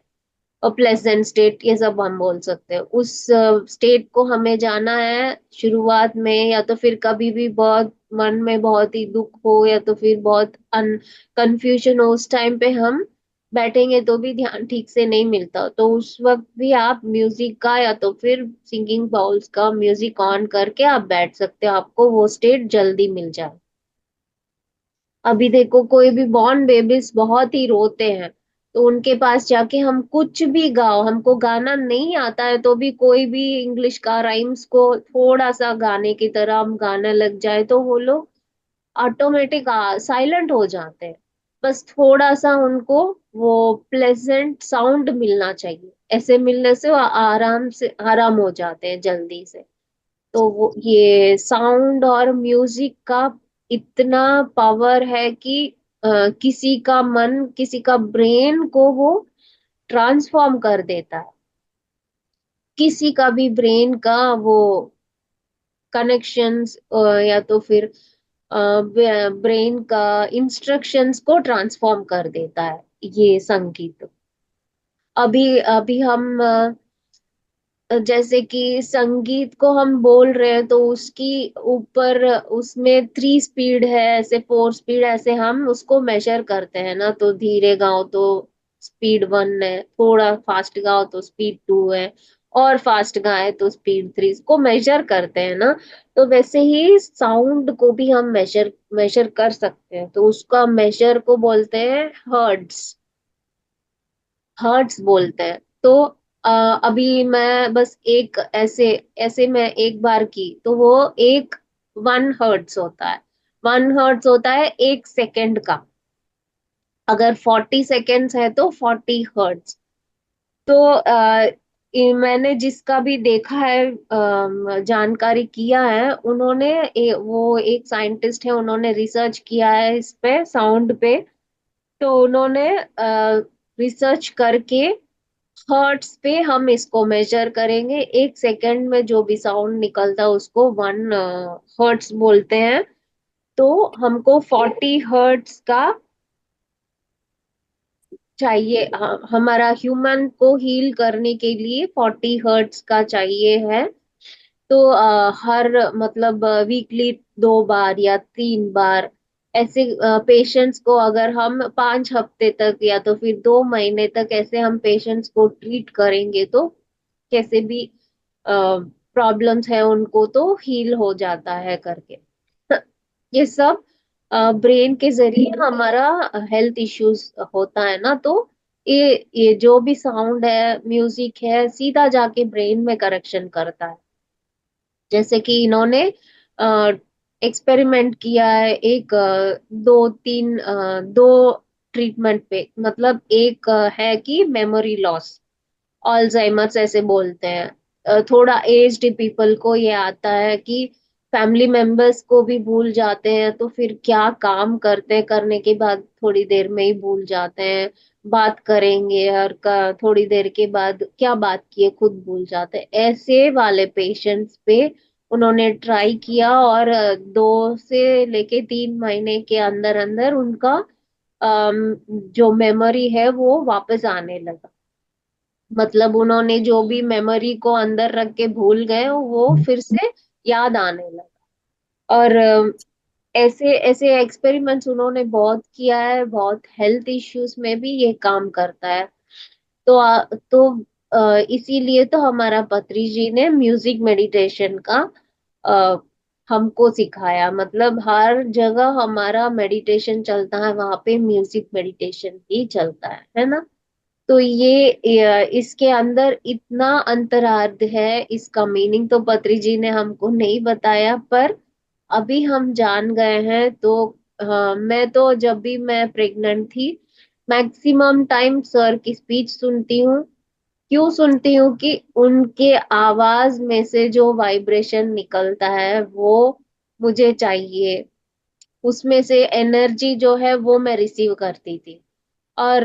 और प्लेजेंट स्टेट, ये सब हम बोल सकते हैं। उस स्टेट को हमें जाना है शुरुआत में, या तो फिर कभी भी बहुत मन में बहुत ही दुख हो या तो फिर बहुत कंफ्यूजन हो, उस टाइम पे हम बैठेंगे तो भी ध्यान ठीक से नहीं मिलता, तो उस वक्त भी आप म्यूजिक का या तो फिर सिंगिंग बाउल्स का म्यूजिक ऑन करके आप बैठ सकते हो, आपको वो स्टेट जल्दी मिल जाए। अभी देखो कोई भी बॉर्न बेबीज बहुत ही रोते हैं, तो उनके पास जाके हम कुछ भी गाओ, हमको गाना नहीं आता है तो भी कोई भी इंग्लिश का राइम्स को थोड़ा सा गाने की तरह हम गाने लग जाए तो वो लोग ऑटोमेटिक साइलेंट हो जाते हैं। बस थोड़ा सा उनको वो प्लेजेंट साउंड मिलना चाहिए, ऐसे मिलने से वो आराम से आराम हो जाते हैं जल्दी से। तो वो ये साउंड और म्यूजिक का इतना पावर है कि किसी का मन, किसी का ब्रेन को वो ट्रांसफॉर्म कर देता है। किसी का भी ब्रेन का वो कनेक्शंस या तो फिर ब्रेन का इंस्ट्रक्शंस को ट्रांसफॉर्म कर देता है ये संगीत। अभी अभी हम जैसे कि संगीत को हम बोल रहे हैं तो उसकी ऊपर उसमें 3 स्पीड है, ऐसे 4 स्पीड, ऐसे हम उसको मेजर करते हैं ना, तो धीरे गाओ तो स्पीड 1 है, थोड़ा फास्ट गाओ तो स्पीड 2 है, और फास्ट गाए तो स्पीड 3, इसको मेजर करते हैं ना। तो वैसे ही साउंड को भी हम मेजर मेजर कर सकते हैं, तो उसका मेजर को बोलते हैं हर्ट्स, हर्ट्स बोलते हैं। तो अ, अभी मैं बस एक ऐसे ऐसे मैं एक बार की तो वो एक 1 हर्ट्स होता है। 1 हर्ट्स होता है 1 सेकेंड का। अगर 40 सेकेंड्स है तो 40 हर्ट्स। तो मैंने जिसका भी देखा है, जानकारी किया है उन्होंने, वो एक साइंटिस्ट है, उन्होंने रिसर्च किया है इस पे साउंड पे। तो उन्होंने रिसर्च करके हर्ट्स पे हम इसको मेजर करेंगे, 1 सेकेंड में जो भी साउंड निकलता है उसको 1 हर्ट्स बोलते हैं। तो हमको 40 हर्ट्स का चाहिए, हमारा ह्यूमन को हील करने के लिए 40 हर्ट्स का चाहिए है। तो हर मतलब वीकली 2 बार या 3 बार ऐसे पेशेंट्स को अगर हम 5 हफ्ते तक या तो फिर 2 महीने तक ऐसे हम पेशेंट्स को ट्रीट करेंगे तो कैसे भी प्रॉब्लम्स है उनको तो हील हो जाता है करके। ये सब ब्रेन के जरिए हमारा हेल्थ इश्यूज होता है ना, तो ये जो भी साउंड है म्यूजिक है सीधा जाके ब्रेन में करेक्शन करता है। जैसे कि इन्होंने एक्सपेरिमेंट किया है, एक दो ट्रीटमेंट पे। मतलब एक है कि मेमोरी लॉस, अल्जाइमर्स ऐसे बोलते हैं। थोड़ा एज्ड पीपल को ये आता है कि फैमिली मेंबर्स को भी भूल जाते हैं, तो फिर क्या काम करते हैं, करने के बाद थोड़ी देर में ही भूल जाते हैं। बात करेंगे और थोड़ी देर के बाद क्या बात किए खुद भूल जाते हैं। ऐसे वाले पेशेंट्स पे उन्होंने ट्राई किया, और 2 से लेके 3 महीने के अंदर अंदर उनका जो मेमोरी है वो वापस आने लगा। मतलब उन्होंने जो भी मेमोरी को अंदर रख के भूल गए वो फिर से याद आने लगा। और ऐसे ऐसे एक्सपेरिमेंट्स उन्होंने बहुत किया है, बहुत हेल्थ इश्यूज में भी ये काम करता है। तो इसीलिए तो हमारा पत्री जी ने म्यूजिक मेडिटेशन का अ, हमको सिखाया। मतलब हर जगह हमारा मेडिटेशन चलता है, वहां पे म्यूजिक मेडिटेशन भी चलता है ना। तो इसके अंदर इतना अंतरार्थ है, इसका मीनिंग तो पत्री जी ने हमको नहीं बताया, पर अभी हम जान गए हैं। तो मैं तो जब भी मैं प्रेग्नेंट थी, मैक्सिमम टाइम सर की स्पीच सुनती हूँ। क्यों सुनती हूँ? कि उनके आवाज में से जो वाइब्रेशन निकलता है वो मुझे चाहिए, उसमें से एनर्जी जो है वो मैं रिसीव करती थी। और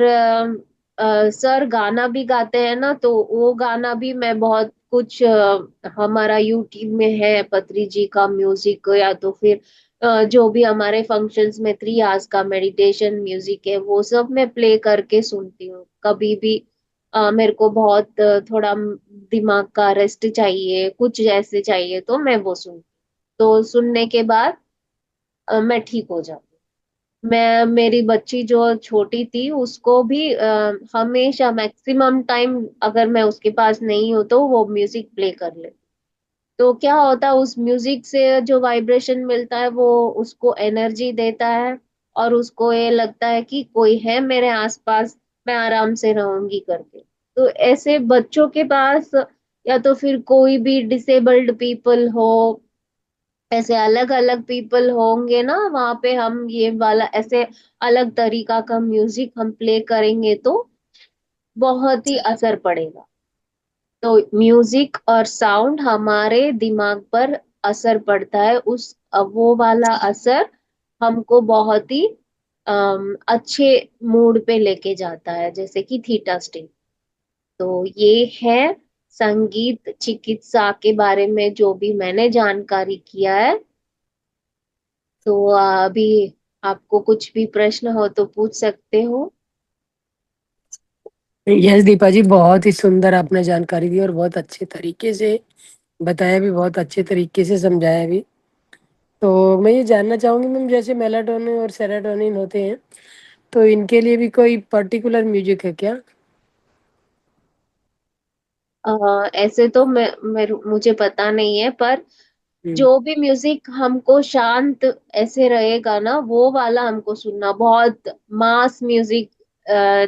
सर गाना भी गाते हैं ना, तो वो गाना भी मैं बहुत कुछ हमारा यूट्यूब में है पत्री जी का म्यूजिक, या तो फिर जो भी हमारे फंक्शंस में 3 आवर्स का मेडिटेशन म्यूजिक है वो सब मैं प्ले करके सुनती हूँ। कभी भी मेरे को बहुत थोड़ा दिमाग का रेस्ट चाहिए, कुछ ऐसे चाहिए, तो मैं वो तो सुनने के बाद मैं ठीक हो जाती हूँ। मैं मेरी बच्ची जो छोटी थी उसको भी हमेशा मैक्सिमम टाइम अगर मैं उसके पास नहीं हूँ तो वो म्यूजिक प्ले कर ले। तो क्या होता है, उस म्यूजिक से जो वाइब्रेशन मिलता है वो उसको एनर्जी देता है, और उसको ये लगता है कि कोई है मेरे आसपास, मैं आराम से रहूंगी करके। तो ऐसे बच्चों के पास, या तो फिर कोई भी डिसेबल्ड पीपल हो, ऐसे अलग अलग पीपल होंगे ना वहां पे, हम ये वाला ऐसे अलग तरीका का म्यूजिक हम प्ले करेंगे तो बहुत ही असर पड़ेगा। तो म्यूजिक और साउंड हमारे दिमाग पर असर पड़ता है, वो वाला असर हमको बहुत ही अच्छे मूड पे लेके जाता है, जैसे कि थीटा स्टेट। तो ये है संगीत चिकित्सा के बारे में जो भी मैंने जानकारी किया है। तो अभी आपको कुछ भी प्रश्न हो तो पूछ सकते हो। यस दीपा जी, बहुत ही सुंदर आपने जानकारी दी और बहुत अच्छे तरीके से बताया भी, बहुत अच्छे तरीके से समझाया भी। तो मैं ये जानना चाहूंगी मैम, जैसे मेलाटोनिन और सेरोटोनिन होते हैं, तो इनके लिए भी कोई पर्टिकुलर म्यूजिक है क्या? ऐसे तो मुझे पता नहीं है, पर हम्म। जो भी म्यूजिक हमको शांत ऐसे रहेगा ना वो वाला हमको सुनना। बहुत मास म्यूजिक,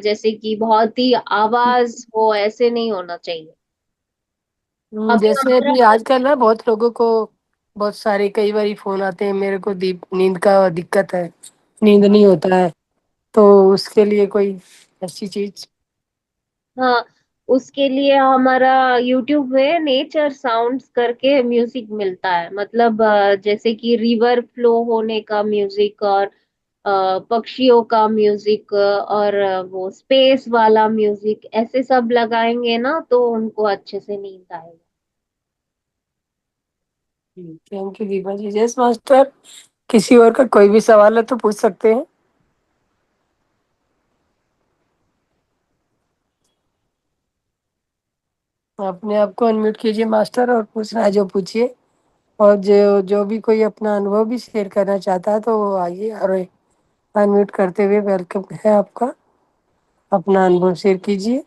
जैसे कि बहुत ही आवाज हो, ऐसे नहीं होना चाहिए। अभी जैसे हमारा अभी आजकल ना बहुत लोगों को बहुत सारे कई बार फोन आते हैं, मेरे को दीप नींद का दिक्कत है, नींद नहीं होता है, तो उसके लिए कोई ऐसी चीज? हाँ, उसके लिए हमारा यूट्यूब में नेचर साउंड्स करके म्यूजिक मिलता है। मतलब जैसे कि रिवर फ्लो होने का म्यूजिक, और पक्षियों का म्यूजिक, और वो स्पेस वाला म्यूजिक, ऐसे सब लगाएंगे ना तो उनको अच्छे से नींद आएगा। Thank you Deepa ji. Yes master, किसी और का कोई भी सवाल है तो पूछ सकते हैं। अपने आप को अनम्यूट कीजिए मास्टर, और पूछना है जो पूछिए। और जो जो भी कोई अपना अनुभव भी शेयर करना चाहता है तो वो आइए, और अनम्यूट करते हुए वेलकम है आपका, अपना अनुभव शेयर कीजिए।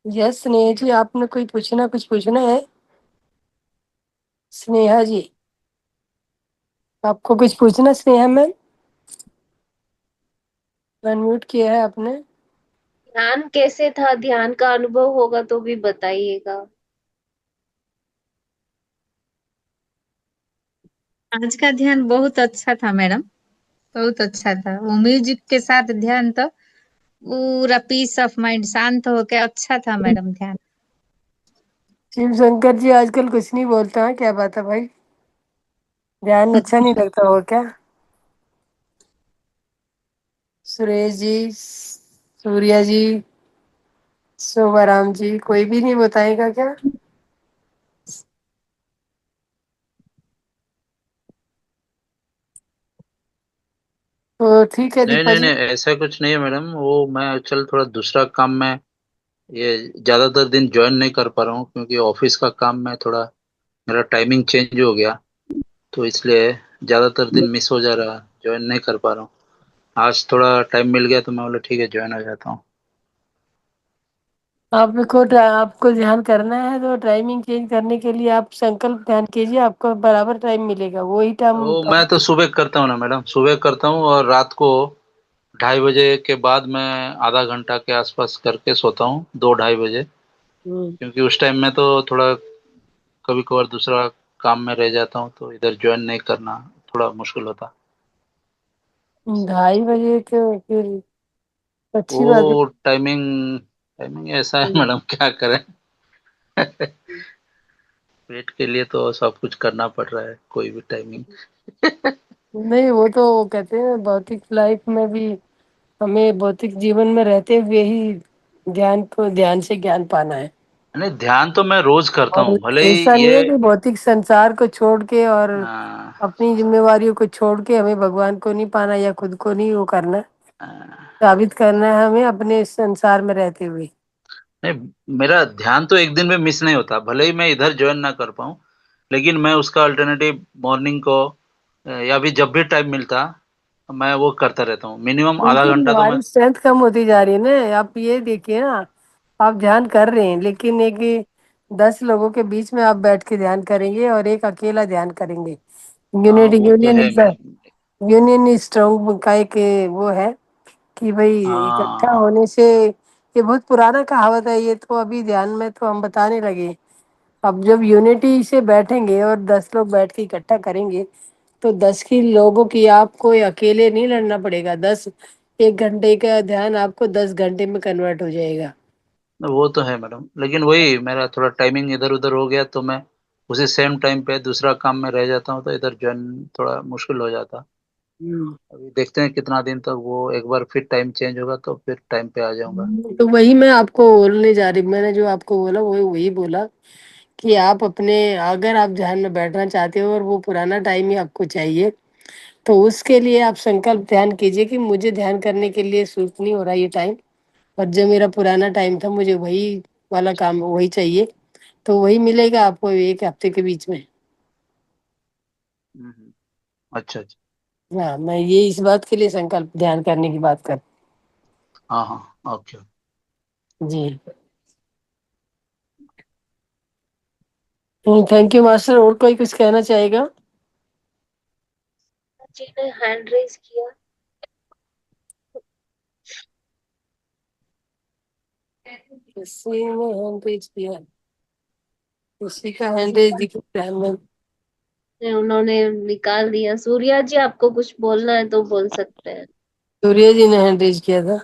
यस स्नेहा जी, आपने कोई पूछना, कुछ पूछना है? स्नेहा जी, आपको कुछ पूछना स्नेहा मैम? अनम्यूट किया है आपने? ध्यान कैसे था? ध्यान का अनुभव होगा तो भी बताइएगा। आज का ध्यान बहुत अच्छा था मैडम, बहुत अच्छा था। वो म्यूजिक के साथ ध्यान तो पूरा पीस ऑफ माइंड, शांत होके अच्छा था मैडम ध्यान। शिव शंकर जी आजकल कुछ नहीं बोलता है, क्या बात है भाई? ध्यान अच्छा नहीं लगता हो क्या? सुरेश जी, सूर्या जी, शोभाराम जी, कोई भी नहीं बताएगा क्या? तो ठीक है नहीं दीपा नहीं जी। नहीं, ऐसा कुछ नहीं है मैडम। वो मैं चल थोड़ा दूसरा काम में ये ज्यादातर दिन ज्वाइन नहीं कर पा रहा हूँ, क्योंकि ऑफिस का काम में थोड़ा मेरा टाइमिंग चेंज हो गया, तो इसलिए ज्यादातर दिन मिस हो जा रहा, ज्वाइन नहीं कर पा रहा हूँ। आज थोड़ा टाइम मिल गया तो मैं बोला ठीक है ज्वाइन हो जाता हूँ। आपको ध्यान करना है तो टाइमिंग चेंज करने के लिए आप संकल्प ध्यान कीजिए, आपको बराबर टाइम मिलेगा, वही टाइम। वो मैं तो सुबह करता हूँ ना मैडम, सुबह करता हूँ और रात को 2:30 बजे के बाद मैं आधा घंटा के आसपास करके सोता हूँ, 2-2:30 बजे। हम्म, क्योंकि उस टाइम में तो थोड़ा कभी कभार दूसरा काम में रह जाता हूँ, तो इधर ज्वाइन नहीं करना थोड़ा मुश्किल होता। 2:30 बजे के फिर अच्छी बात है। वो टाइमिंग टाइमिंग ऐसा है हम्म, मैडम, क्या करें। पेट के लिए तो सब कुछ करना पड़ रहा है, कोई भी टाइमिंग। नहीं वो तो वो कहते हैं भौतिक लाइफ में भी हमें भौतिक जीवन में रहते हुए ही ध्यान से ज्ञान पाना है। नहीं, ध्यान तो मैं रोज करता और हूँ, भले ही ऐसा नहीं ये है कि भौतिक संसार को छोड़ के और आ, अपनी जिम्मेवारियों को छोड़ के हमें भगवान को नहीं पाना या खुद को नहीं वो करना है, आ, साबित करना है हमें अपने इस संसार में रहते हुए। नहीं, मेरा ध्यान तो एक दिन में मिस नहीं होता, भले ही मैं इधर ज्वाइन ना कर पाऊँ, लेकिन मैं उसका अल्टरनेटिव मॉर्निंग को या भी जब भी टाइम मिलता मैं वो करता रहता हूँ, मिनिमम आधा लेकिन घंटा तो मैं। हमारी स्ट्रेंथ कम होती जा रही है ना, आप ये देखिए ना। आप ध्यान कर रहे हैं लेकिन एक 10 लोगों के बीच में आप बैठ के ध्यान करेंगे और एक अकेला ध्यान करेंगे। हाँ यूनिट वो तो यूनियन है इज मैडम। यूनियन स्ट्रांग का एक वो है कि भाई इकट्ठा हाँ होने से, ये बहुत पुराना कहावत है, ये तो अभी ध्यान में तो हम बताने लगे। अब जब यूनिटी से बैठेंगे और 10 लोग बैठ के इकट्ठा करेंगे तो 10 की लोगों की आपको ये अकेले नहीं लड़ना पड़ेगा। 1 घंटे का ध्यान आपको 10 घंटे में कन्वर्ट हो जाएगा। वो तो है मैडम, लेकिन वही मेरा थोड़ा टाइमिंग इधर उधर हो गया, तो मैं उसी सेम टाइम पे दूसरा काम में रह जाता हूँ, तो इधर ज्वाइन थोड़ा मुश्किल हो जाता। हम्म। अभी देखते हैं कितना दिन तक वो एक बार फिर टाइम चेंज होगा तो फिर टाइम पे आ जाऊंगा। तो वही मैं आपको बोलने जा रही, मैंने जो आपको बोला वही वही बोला कि आप अपने, अगर आप ध्यान में बैठना चाहते हो और वो पुराना टाइम ही आपको चाहिए तो उसके लिए आप संकल्प ध्यान कीजिए कि मुझे ध्यान करने के लिए सूट नहीं हो रहा ये टाइम, और जो मेरा पुराना टाइम था मुझे वही वाला काम वही चाहिए। तो वही मिलेगा आपको 1 हफ्ते के बीच में। हम्म, अच्छा अच्छा। हाँ, मैं ये इस बात के लिए संकल्प ध्यान करने की बात कर। हाँ हाँ ओके। जी। थैंक यू मास्टर, और कोई कुछ कहना चाहेगा? जी ने हैंड रेज किया। किसी ने हैंड रेज किया? किसी का हैंड रेज दिख रहा है मैं? उन्होंने निकाल दिया। सूर्या जी, आपको कुछ बोलना है तो बोल सकते हैं। सूर्य जी ने हैंड रेज किया था।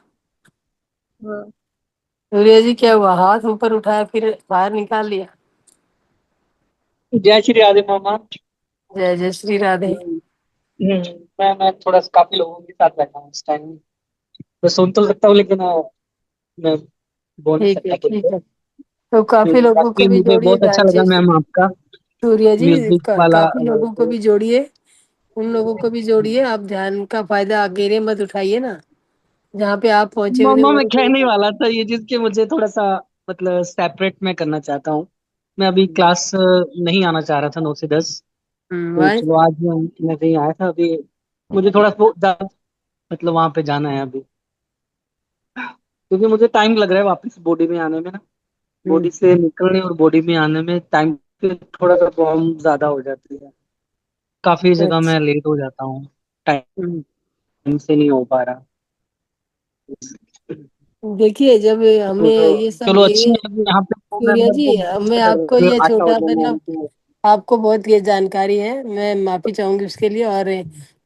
हाँ। सूर्य जी क्या हुआ, हाथ ऊपर उठाया फिर बाहर निकाल लिया? जय श्री राधे मामा। जय जय श्री राधे। हम्म, मैं थोड़ा सा काफी लोगों के साथ बैठा हूँ इस टाइम। मैं सुन तो सकता हूँ लेकिन मैं बोल नहीं ठीक सकता है खुल ठीक के। है। तो काफी लोगों को बाकी भी मुझे जोड़िए बहुत अच्छा ध्यान लगा से। मैम आपका सूर्य जी म्यूजिक वाला। काफी लोगों को भी जोड़िए, उन लोगों को भी जोड़िए। आप ध्यान का फायदा अकेले मत उठाइए ना, जहाँ पे आप पहुंचे हुए थे मामा मैं वहीं पे कहने वाला था ये चीज कि मुझे थोड़ा सा मतलब सेपरेट में करना चाहता हूँ। मैं अभी क्लास नहीं आना चाह रहा था 9 से 10। तो वाई। चलो आज मैं कहीं आया था अभी। मुझे थोड़ा ज्यादा मतलब वहां पे जाना है अभी, क्योंकि मुझे टाइम लग रहा है वापस बॉडी में आने में ना। हम्म, बॉडी से निकलने और बॉडी में आने में टाइम की थोड़ा सा प्रॉब्लम ज्यादा हो जाती है। काफी जगह अच्छा, मैं लेट हो जाता हूँ, टाइम हम्म, से नहीं हो पा रहा। देखिए जब हमें ये सब चलो अच्छी ये है कि यहाँ पे तो मैं सूर्या मेरे जी, को मैं आपको ये आता छोटा होगा मैं मतलब उनको। आपको बहुत ये जानकारी है, मैं माफी चाहूंगी उसके लिए। और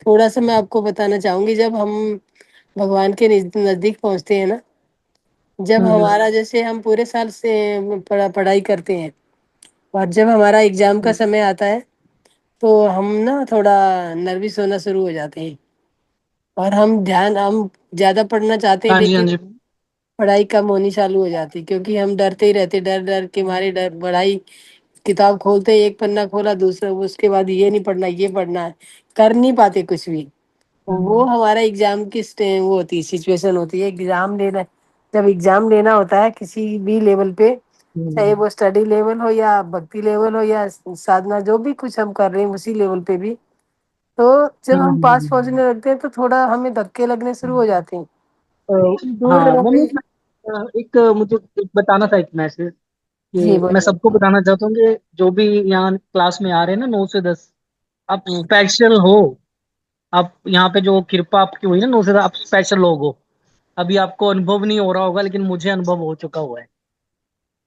थोड़ा सा मैं आपको बताना चाहूंगी, जब हम भगवान के नजदीक पहुंचते हैं ना, जब हम्म हमारा जैसे हम पूरे साल से पढ़ाई करते हैं, और जब हमारा एग्जाम का हम्म, समय आता है, तो हम ना थोड़ा नर्वस होना शुरू हो जाते हैं, और हम ज्यादा पढ़ना चाहते हैं, हाँ जी हाँ लेकिन जी। पढ़ाई कम होनी चालू हो जाती, क्योंकि हम डरते ही रहते, डर डर के मारे, डर पढ़ाई, किताब खोलते ही एक पन्ना खोला, दूसरा, उसके बाद ये नहीं पढ़ना, ये पढ़ना है, कर नहीं पाते कुछ भी। वो हम्म हमारा एग्जाम की वो होती है, सिचुएशन होती है एग्जाम लेना। जब एग्जाम लेना होता है किसी भी लेवल पे, चाहे हम्म, वो स्टडी लेवल हो या भक्ति लेवल हो या साधना, जो भी कुछ हम कर रहे हैं उसी लेवल पे भी, तो जब हम पास हम्म। पहुंचने लगते हैं तो थोड़ा हमें धक्के लगने शुरू हो जाते हैं अ, कि दूर हाँ रह मम्मी, गई। एक मुझे एक बताना था, एक मैसेज जी कि मैं बोलिए। सबको बताना चाहता हूँ कि जो भी यहाँ क्लास में आ रहे हैं ना 9 से 10, आप हम्म। स्पेशल हो। आप यहाँ पे जो कृपा आपकी हुई ना 9 से 10, आप स्पेशल लोग हो। अभी आपको अनुभव नहीं हो रहा होगा, लेकिन मुझे अनुभव हो चुका हुआ है।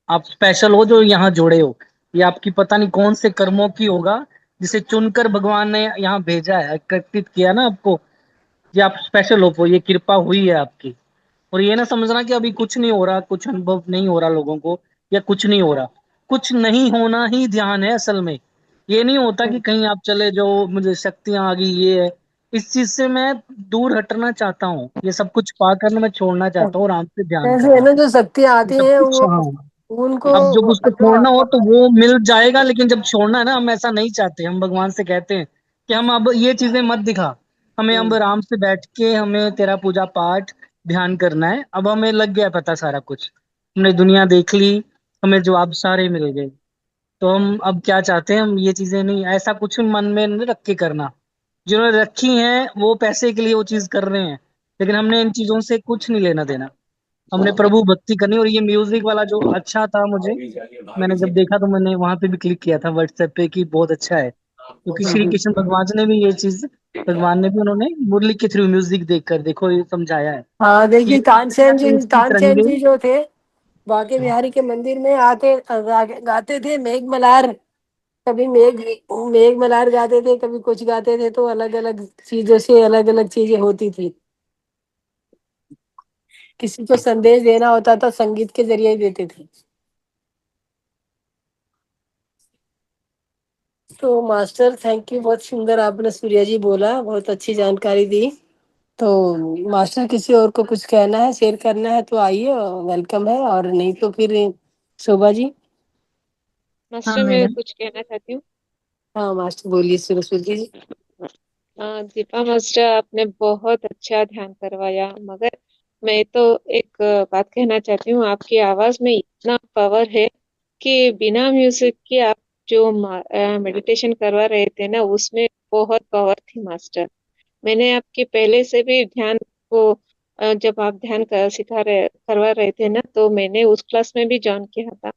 आप स्पेशल हो जो यहाँ जुड़े हो। ये आपकी पता नहीं कौन से कर्मों की होगा, जिसे चुनकर भगवान ने यहाँ भेजा है, एकत्रित किया ना आपको। ये आप स्पेशल हो, ये कृपा हुई है आपकी। और ये ना समझना कि अभी कुछ नहीं हो रहा, कुछ अनुभव नहीं हो रहा लोगों को, या कुछ नहीं हो रहा। कुछ नहीं होना ही ध्यान है असल में। ये नहीं होता कि कहीं आप चले जाओ, मुझे शक्तियां आ गई, ये है। इस चीज से मैं दूर हटना चाहता हूँ, ये सब कुछ पा कर मैं छोड़ना चाहता हूँ, और आराम से ध्यान ऐसे है करना। ना, जो शक्तियाँ ये आती सब हैं कुछ, वो हाँ। उनको अब जब उसको छोड़ना हो तो वो मिल जाएगा, लेकिन जब छोड़ना है ना, हम ऐसा नहीं चाहते। हम भगवान से कहते हैं कि हम अब ये चीजें मत दिखा। हमें अब आराम से बैठ के हमें तेरा पूजा पाठ ध्यान करना है। अब हमें लग गया पता सारा कुछ, हमने दुनिया देख ली, हमें जवाब सारे मिल गए। तो हम अब क्या चाहते हैं, हम ये चीजें नहीं, ऐसा कुछ मन में नहीं रख के करना। जिन्होंने रखी हैं वो पैसे के लिए वो चीज कर रहे हैं, लेकिन हमने इन चीजों से कुछ नहीं लेना देना। हमने प्रभु भक्ति करनी। और ये म्यूजिक वाला जो अच्छा था मुझे, मैंने जब देखा तो मैंने वहां पे भी क्लिक किया था व्हाट्सएप पे कि बहुत अच्छा है, क्योंकि श्री कृष्ण भगवान ने भी ये चीज, भगवान ने भी उन्होंने मुरली के थ्रू म्यूजिक देखकर देखो ये समझाया है हाँ कि देखिए, इसकी तानसेन तरंगे। जी जो थे, बांके बिहारी के मंदिर में आते गाते थे मेघ मल्हार। कभी मेघ मल्हार गाते थे, कभी कुछ गाते थे, तो अलग अलग चीजों से अलग अलग चीजें होती थी। किसी को संदेश देना होता था, संगीत के जरिए ही देते थे। तो मास्टर थैंक यू, बहुत सुंदर आपने सूर्या जी बोला, बहुत अच्छी जानकारी दी। तो मास्टर किसी और को कुछ कहना है, शेयर करना है तो आइए, वेलकम है, और नहीं तो फिर शोभा जी। हाँ मास्टर मैं मैडम। कुछ कहना चाहती हूँ। हाँ मास्टर बोलिए, सरस्वती जी। दीपा मास्टर आपने बहुत अच्छा ध्यान करवाया, मगर मैं तो एक बात कहना चाहती हूँ। आपकी आवाज में इतना पावर है कि बिना म्यूजिक के आप जो मेडिटेशन करवा रहे थे ना, उसमें बहुत पावर थी मास्टर। मैंने आपके पहले से भी ध्यान को जब आप ध्यान करवा रहे थे ना, तो मैंने उस क्लास में भी ज्वाइन किया था।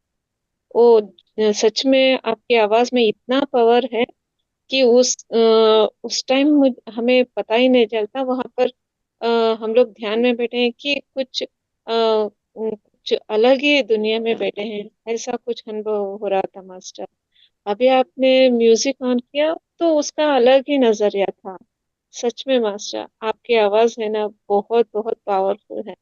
वो सच में आपकी आवाज में इतना पावर है कि उस टाइम हमें पता ही नहीं चलता वहां पर। हम लोग ध्यान में बैठे हैं कि कुछ अलग ही दुनिया में बैठे हैं, ऐसा कुछ अनुभव हो रहा था मास्टर। अभी आपने म्यूजिक ऑन किया तो उसका अलग ही नजरिया था। सच में मास्टर आपकी आवाज है ना, बहुत बहुत पावरफुल है।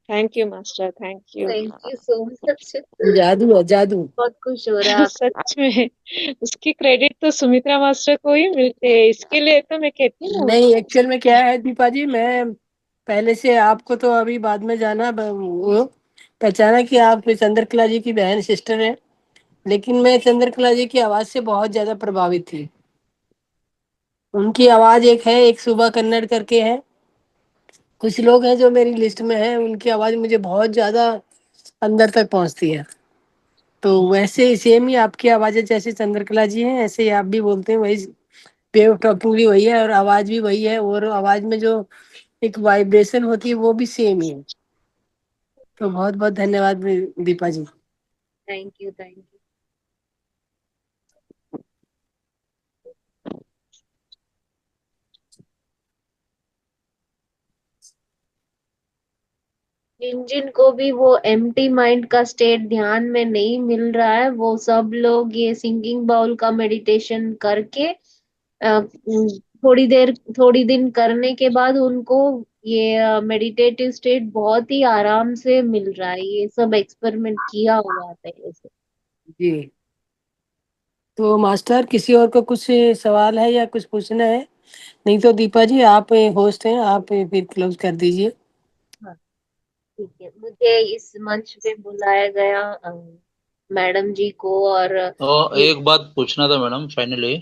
Thank you master, thank you. Thank you so much. जादू है, जादू। बहुत खुश हो रहा। सच में उसकी क्रेडिट तो सुमित्रा मास्टर को ही मिलते हैं, इसके लिए तो मैं कहती हूँ। नहीं, एक्चुअल में क्या है दीपा जी, मैं पहले से आपको तो अभी बाद में जाना वो पहचाना कि आप चंद्रकला जी की बहन सिस्टर हैं, लेकिन मैं चंद्रकला जी की आवाज से बहुत ज्यादा प्रभावित थी। उनकी आवाज एक है, एक सुबह कन्नड़ करके है, कुछ लोग हैं जो मेरी लिस्ट में हैं, उनकी आवाज मुझे बहुत ज्यादा अंदर तक पहुंचती है। तो वैसे सेम ही आपकी आवाज है, जैसे चंद्रकला जी हैं ऐसे ही आप भी बोलते हैं, वही वेव टॉकिंग भी वही है, और आवाज भी वही है, और आवाज में जो एक वाइब्रेशन होती है वो भी सेम ही है। तो बहुत बहुत धन्यवाद Deepa ji. Thank you, thank you. जिन जिन को भी वो एम्प्टी माइंड का स्टेट ध्यान में नहीं मिल रहा है, वो सब लोग ये सिंगिंग बाउल का मेडिटेशन करके थोड़ी दिन करने के बाद उनको ये मेडिटेटिव स्टेट बहुत ही आराम से मिल रहा है। ये सब एक्सपेरिमेंट किया हुआ है पहले से। जी। तो मास्टर, किसी और को कुछ सवाल है या कुछ पूछना है? नहीं तो दीपा जी, आप होस्ट हैं, आप फिर क्लोज कर दीजिए। हाँ, ठीक है। मुझे इस मंच पे बुलाया गया मैडम जी को और और ये। एक बात पूछना था मैडम फाइनली।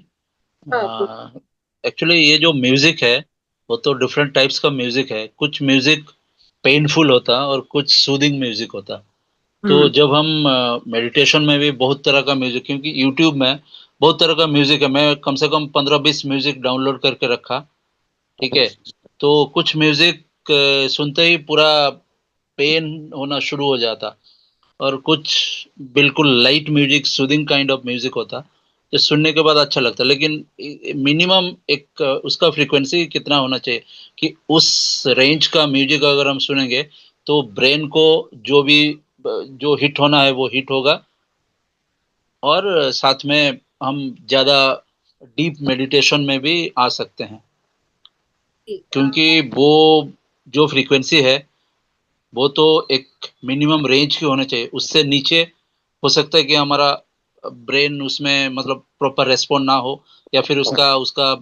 हाँ, एक्चुअली ये जो म्यूजिक है वो तो डिफरेंट टाइप्स का म्यूजिक है। कुछ म्यूजिक पेनफुल होता और कुछ सूदिंग म्यूजिक होता। तो हम्म। जब हम मेडिटेशन में भी बहुत तरह का म्यूजिक, क्योंकि यूट्यूब में बहुत तरह का म्यूजिक है, मैं कम से कम 15-20 म्यूजिक डाउनलोड करके रखा। ठीक है। तो कुछ म्यूजिक सुनते ही पूरा पेन होना शुरू हो जाता, और कुछ बिल्कुल light music, soothing kind of music होता जो सुनने के बाद अच्छा लगता। लेकिन मिनिमम एक उसका फ्रीक्वेंसी कितना होना चाहिए कि उस रेंज का म्यूजिक अगर हम सुनेंगे तो ब्रेन को जो भी जो हिट होना है वो हिट होगा, और साथ में हम ज़्यादा डीप मेडिटेशन में भी आ सकते हैं। ठीक। क्योंकि वो जो फ्रीक्वेंसी है वो तो एक मिनिमम रेंज की होनी चाहिए। उससे नीचे हो सकता है कि हमारा ब्रेन उसमें मतलब प्रॉपर रेस्पॉन्ड ना हो, या फिर उसका उसका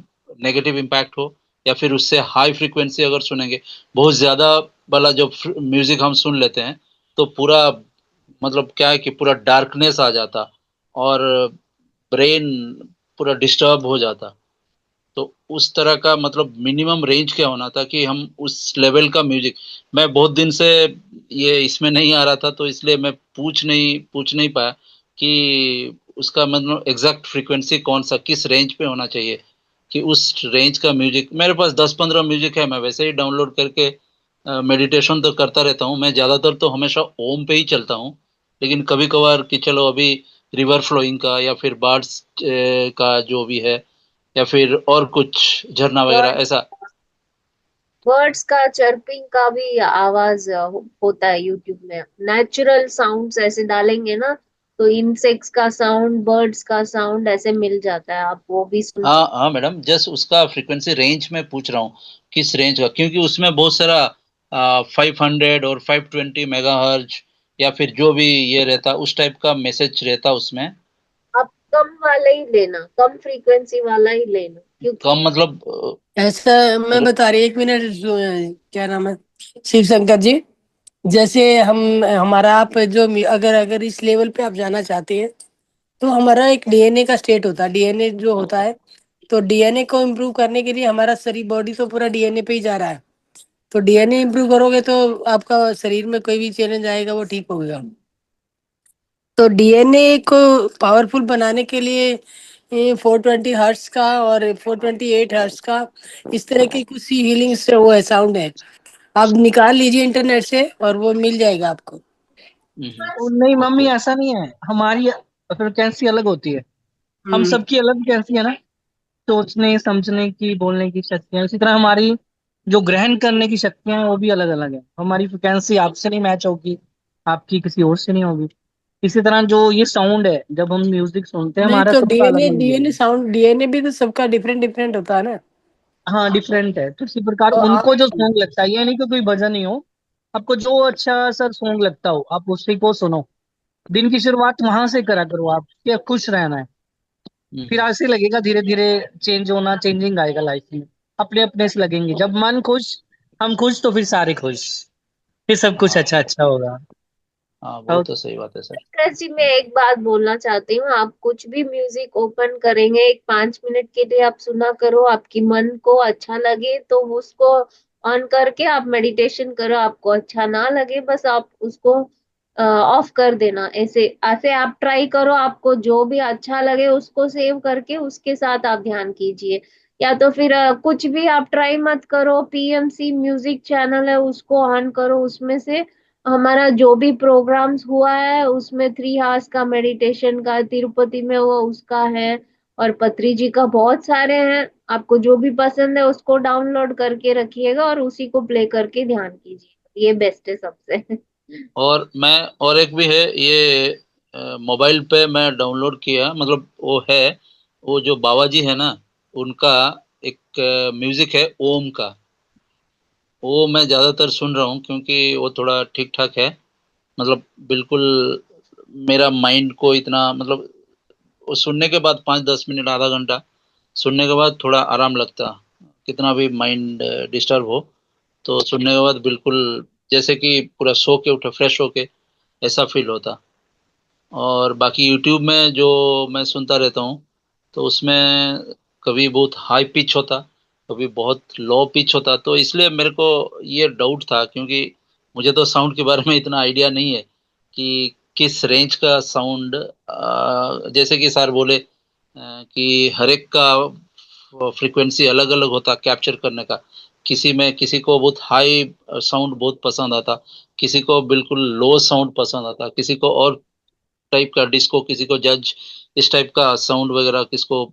नेगेटिव इम्पैक्ट हो, या फिर उससे हाई फ्रीक्वेंसी अगर सुनेंगे, बहुत ज़्यादा वाला जो म्यूजिक हम सुन लेते हैं, तो पूरा मतलब क्या है कि पूरा डार्कनेस आ जाता, और ब्रेन पूरा डिस्टर्ब हो जाता। तो उस तरह का मतलब मिनिमम रेंज क्या होना था कि हम उस लेवल का म्यूजिक। मैं बहुत दिन से ये इसमें नहीं आ रहा था, तो इसलिए मैं पूछ नहीं पाया कि उसका मतलब एग्जैक्ट फ्रीक्वेंसी कौन सा किस रेंज पे होना चाहिए, कि उस रेंज का म्यूजिक। मेरे पास 10-15 म्यूजिक है, मैं वैसे ही डाउनलोड करके मेडिटेशन तो करता रहता हूँ। मैं ज़्यादातर तो हमेशा ओम पे ही चलता हूँ, लेकिन कभी कभार कि चलो अभी रिवर फ्लोइंग का या फिर बर्ड्स का जो भी है, या फिर और कुछ झरना वगैरह बर्ड्स ऐसा। बर्ड्स का चर्पिंग का भी आवाज होता है यूट्यूब में। नेचुरल साउंड्स ऐसे डालेंगे ना, तो इंसेक्ट्स का साउंड, बर्ड्स का साउंड ऐसे मिल जाता है, आप वो भी सुन हाँ सकते हाँ मैडम, जस्ट उसका फ्रीक्वेंसी रेंज में पूछ रहा हूँ, किस रेंज का, क्योंकि उसमें बहुत सारा 500 और 520 मेगाहर्ज, या फिर जो भी ये रहता उस टाइप का मैसेज रहता उसमें। हैं। आप कम वाला ही लेना, कम फ्रीक्वेंसी वाला ही लेना, कम क्योंकि मतलब ऐसा मैं मतलब। बता रही, एक मिनट क्या नाम है, शिव शंकर जी। जैसे हम हमारा आप जो अगर अगर इस लेवल पे आप जाना चाहते हैं, तो हमारा एक डीएनए का स्टेट होता है, डीएनए जो होता है। तो डीएनए को इम्प्रूव करने के लिए हमारा शरीर, बॉडी तो पूरा डीएनए पे ही जा रहा है। तो डीएनए इम्प्रूव करोगे तो आपका शरीर में कोई भी चैलेंज आएगा वो ठीक होगा। तो डीएनए को पावरफुल बनाने के लिए 420 हर्ट्स का और 428 हर्ट्स का, इस तरह की कुछ सी हीलिंग से वो है, साउंड है। आप निकाल लीजिए इंटरनेट से और वो मिल जाएगा आपको। नहीं मम्मी, ओके। ऐसा नहीं है। हमारी फ्रिक्वेंसी अलग होती है। हम हम्म। सबकी अलग कैसी है ना, सोचने समझने की, बोलने की शक्तियां। इसी तरह हमारी जो ग्रहण करने की शक्तियां हैं वो भी अलग अलग है। हमारी फ्रिक्वेंसी आपसे नहीं मैच होगी, आपकी किसी और से नहीं होगी। इसी तरह जो ये साउंड है, जब हम म्यूजिक सुनते हैं नहीं हमारा तो सबका अलग डीएनए अलग डीएनए है। साउंड, डीएनए भी तो सबका डिफरेंट डिफरेंट होता है ना। हाँ डिफरेंट है, तो इसी प्रकार तो उनको आप जो सॉन्ग लगता है, ये नहीं कि कोई भजन ही हो। आपको जो अच्छा सर सॉन्ग लगता हो आप उसी को सुनो। दिन की शुरुआत वहां से करा करो, आप क्या खुश रहना है। फिर हम्म। ऐसे लगेगा धीरे धीरे चेंज होना, चेंजिंग आएगा लाइफ में। अपने अपने से लगेंगे, जब मन खुश, हम खुश, तो फिर सारे खुश। फिर सब कुछ हाँ अच्छा अच्छा होगा। हाँ, वो और तो सही बात है सर। जी मैं एक बात बोलना चाहती हूँ। आप कुछ भी म्यूजिक ओपन करेंगे, एक 5 मिनट के लिए आप सुना करो, आपकी मन को अच्छा लगे तो उसको ऑन करके आप मेडिटेशन करो। आपको अच्छा ना लगे बस आप उसको ऑफ कर देना। ऐसे ऐसे आप ट्राई करो, आपको जो भी अच्छा लगे उसको सेव करके उसके साथ आप ध्यान कीजिए। या तो फिर कुछ भी आप ट्राई मत करो, पीएमसी म्यूजिक चैनल है उसको ऑन करो, उसमें से हमारा जो भी प्रोग्राम्स हुआ है उसमें 3 आवर्स का मेडिटेशन का तिरुपति में वो उसका है, और पत्री जी का बहुत सारे हैं। आपको जो भी पसंद है उसको डाउनलोड करके रखिएगा और उसी को प्ले करके ध्यान कीजिए। ये बेस्ट है सबसे। और एक भी है ये, मोबाइल पे मैं डाउनलोड किया, मतलब वो है, वो जो बाबा जी है ना, उनका एक म्यूजिक है ओम का। वो मैं ज्यादातर सुन रहा हूँ क्योंकि वो थोड़ा ठीक ठाक है, मतलब बिल्कुल मेरा माइंड को इतना, मतलब वो सुनने के बाद 5-10 मिनट, आधा घंटा सुनने के बाद थोड़ा आराम लगता। कितना भी माइंड डिस्टर्ब हो, तो सुनने के बाद बिल्कुल जैसे कि पूरा सो के उठे, फ्रेश होके ऐसा फील होता। और बाकी यूट्यूब में जो मैं सुनता रहता हूँ, तो उसमें कभी बहुत हाई पिच होता, कभी बहुत लो पिच होता, तो इसलिए मेरे को ये डाउट था, क्योंकि मुझे तो साउंड के बारे में इतना आइडिया नहीं है कि किस रेंज का साउंड, जैसे कि सर बोले कि हर एक का फ्रीक्वेंसी अलग अलग होता कैप्चर करने का। किसी में, किसी को बहुत हाई साउंड बहुत पसंद आता, किसी को बिल्कुल लो साउंड पसंद आता, किसी को और टाइप का डिस्को, किसी को जज, इस टाइप का साउंड वगैरह, किसको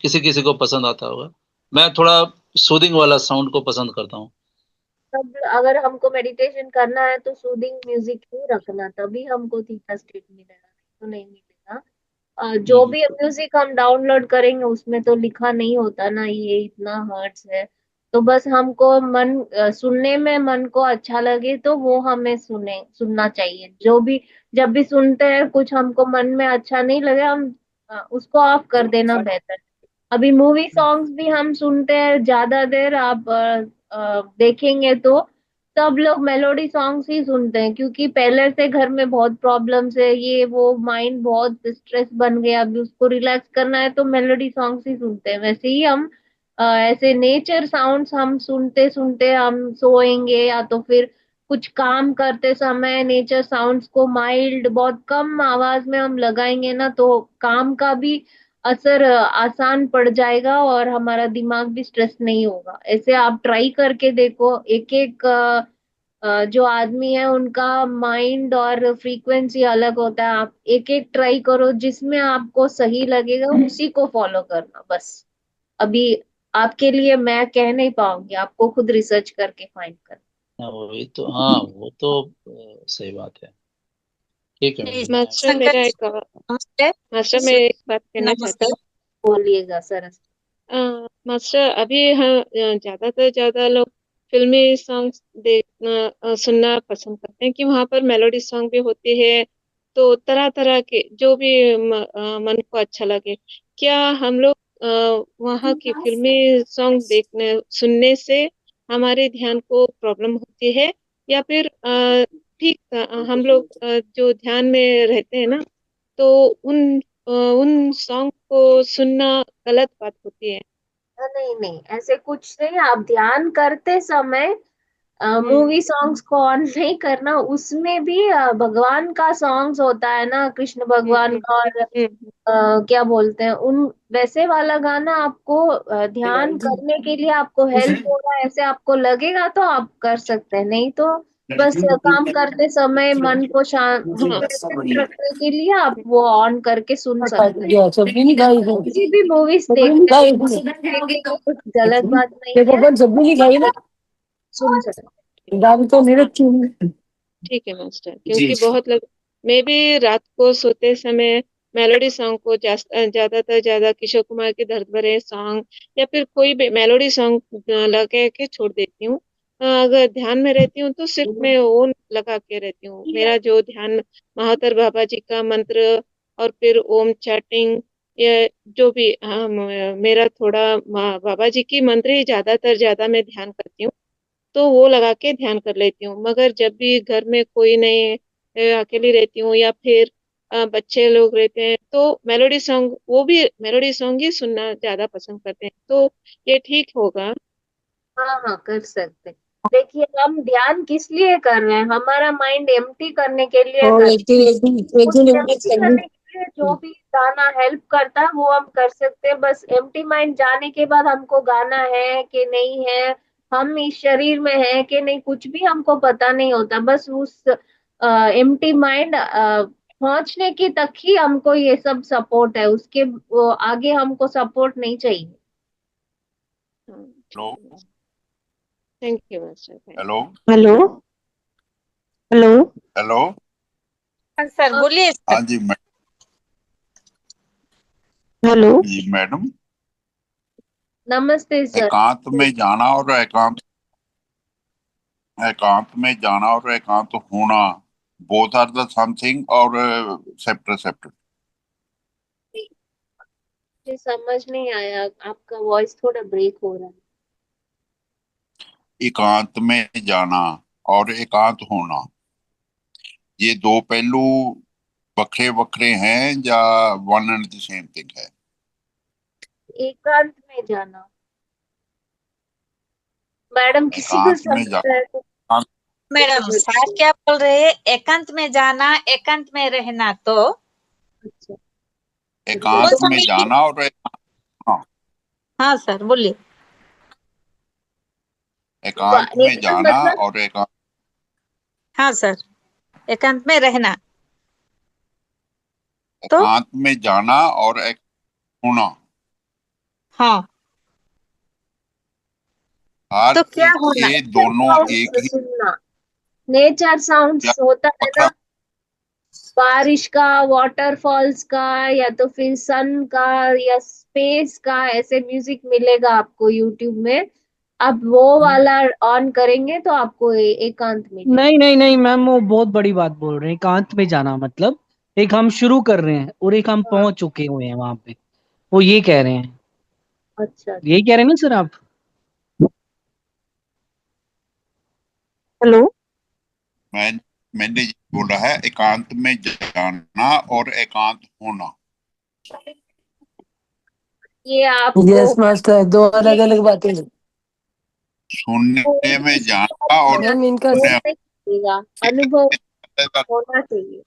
किसी किसी को पसंद आता होगा। मैं थोड़ा सूदिंग वाला साउंड को पसंद करता हूँ। तब अगर हमको मेडिटेशन करना है तो सूदिंग म्यूजिक ही रखना, तभी हमको थीटा स्टेट मिलेगा, नहीं तो नहीं मिलेगा। जो हम्म। भी म्यूजिक हम डाउनलोड करेंगे उसमें तो लिखा नहीं होता ना ये इतना हर्ट्स है। तो बस हमको सुनने में मन को अच्छा लगे तो वो हमें सुनना चाहिए। जो भी जब भी सुनते हैं कुछ हमको मन में अच्छा नहीं लगे, हम उसको ऑफ कर देना बेहतर। अभी मूवी सॉन्ग्स भी हम सुनते हैं ज्यादा देर, आप देखेंगे तो सब लोग मेलोडी सॉन्ग्स ही सुनते हैं, क्योंकि पहले से घर में बहुत प्रॉब्लम्स है, ये वो माइंड बहुत स्ट्रेस बन गया, अभी उसको रिलैक्स करना है तो मेलोडी सॉन्ग्स ही सुनते हैं। वैसे ही हम ऐसे नेचर साउंड्स हम सुनते सुनते हम सोएंगे, या तो फिर कुछ काम करते समय नेचर साउंड्स को माइल्ड बहुत कम आवाज में हम लगाएंगे ना, तो काम का भी असर आसान पड़ जाएगा और हमारा दिमाग भी स्ट्रेस नहीं होगा। ऐसे आप ट्राई करके देखो। एक एक जो आदमी है उनका माइंड और फ्रीक्वेंसी अलग होता है, आप एक एक ट्राई करो, जिसमें आपको सही लगेगा उसी को फॉलो करना बस। अभी आपके लिए मैं कह नहीं पाऊंगी, आपको खुद रिसर्च करके फाइंड करना। हाँ, वही तो, हाँ वो तो सही बात है। ठीक है जी, मैडम, मैं मास्टर शंकर मेरा जी, एक नमस्ते। मास्टर मैं एक बात कहना चाहती नमस्ते। हूँ। बोलिएगा सर। मास्टर अभी हम ज्यादातर ज्यादा लोग फिल्मी सॉन्ग्स देखना सुनना पसंद करते हैं कि वहाँ पर मेलोडी सॉन्ग भी होते हैं, तो तरह तरह के जो भी मन को अच्छा लगे। क्या हम लोग वहाँ की फिल्मी सॉन्ग देखने सुनने से हमारे ध्यान को प्रॉब्लम होती है, या फिर ठीक हम लोग जो ध्यान में रहते हैं ना, तो उन सॉन्ग को सुनना गलत बात होती है? नहीं नहीं, ऐसे कुछ नहीं। आप ध्यान करते समय हम्म मूवी सॉन्ग्स को ऑन नहीं करना, उसमें भी भगवान का सॉन्ग्स होता है ना, कृष्ण हम्म भगवान हम्म का, और हम्म क्या बोलते हैं उन वैसे वाला गाना आपको ध्यान करने के लिए आपको हेल्प हो रहा है ऐसे आपको लगेगा तो आप कर सकते हैं, नहीं तो बस काम करते समय मन को शांत हाँ रखने के लिए आप वो ऑन करके सुन सकते हैं। सब्जी नहीं खाई है, किसी भी मूवीज सब्जी नहीं देखने खाई देखने का कुछ गलत है। बात नहीं देखो है, अपन सब्जी नहीं खाई ना, आप सुन सकते हैं। दाल तो नहीं हाँ, रखी हुई। ठीक है मास्टर, क्योंकि बहुत लोग, मैं भी रात को सोते समय मेलोडी सॉन्ग को ज्यादातर ज्यादा किशोर कुमार के दर्द भरे सॉन्ग या फिर कोई भी मेलोडी सॉन्ग लगा के छोड़ देती हूँ। अगर ध्यान में रहती हूँ तो सिर्फ मैं वो लगा के रहती हूँ। मेरा जो ध्यान महातर बाबा जी का मंत्र और फिर ओम चैटिंग, या जो भी मेरा थोड़ा बाबा जी की मंत्र ही ज्यादातर ज्यादा मैं ध्यान करती हूँ, तो वो लगा के ध्यान कर लेती हूँ। मगर जब भी घर में कोई नहीं, अकेली रहती हूँ या फिर बच्चे लोग रहते हैं, तो मेलोडी सॉन्ग, वो भी मेलोडी सॉन्ग ही सुनना ज्यादा पसंद करते हैं, तो ये ठीक होगा? हाँ हाँ, कर सकते हैं। देखिए हम ध्यान किस लिए कर रहे हैं, हमारा माइंड एम्प्टी करने के लिए और कर, एक उस दिन एम्प्टी करने के लिए जो भी गाना हेल्प करता है वो हम कर सकते हैं। बस एम्प्टी माइंड जाने के बाद हमको गाना है कि नहीं है, हम इस शरीर में है कि नहीं, कुछ भी हमको पता नहीं होता। बस उस एम्प्टी माइंड पहुंचने की तक ही हमको ये सब सपोर्ट है, उसके वो आगे हमको सपोर्ट नहीं चाहिए। हाँ, ठीक हेलो। है master, thank you master, thank hello. Hello. Hello. Hello. Sir बोलिए सर। हाँ जी हेलो। जी मैडम। नमस्ते सर। एकांत में जाना और एकांत में जाना और एकांत होना, बोथ आर द समथिंग और सेपरेट सेपरेट। मुझे समझ नहीं आया, आपका वॉइस थोड़ा ब्रेक हो रहा है। एकांत में जाना और एकांत होना, ये दो पहलू बखरे बखरे हैं या one and the same thing है? एकांत में जाना, मैडम किसी को एकांत में समझ रहा है तो जाना, मैडम सर क्या बोल रहे हैं, एकांत में जाना एकांत में रहना, तो अच्छा। कौन एकांत सा में मीनिंग? जाना और हाँ, हाँ सर बोलिए। एकांत में एकांत जाना मतलब और एकांत, हाँ सर, एकांत में रहना तो एकांत में जाना और होना, हाँ, हर तो क्या होना? ये दोनों एक ही सुनना, नेचर या साउंड्स होता है बखरा। ना, बारिश का, वाटरफॉल्स का, या तो फिर सन का, या स्पेस का, ऐसे म्यूजिक मिलेगा आपको यूट्यूब में। आप वो वाला ऑन करेंगे तो आपको एकांत मिलेगा। नहीं नहीं नहीं मैम, वो बहुत बड़ी बात बोल रहे हैं। एकांत में जाना मतलब एक हम शुरू कर रहे हैं और एक हम हाँ, पहुंच चुके हुए हैं वहां पे, वो ये कह रहे हैं। अच्छा। यही कह रहे हैं ना सर आप? हेलो। मैं मैंने ये बोला है एकांत में जाना और एकांत होना। ये आपको यस मास्टर, दो अलग अलग बातें हैं। सुनने में कोई जाना और मैम इनका सुनने नहीं लगेगा, अनुभव होना चाहिए।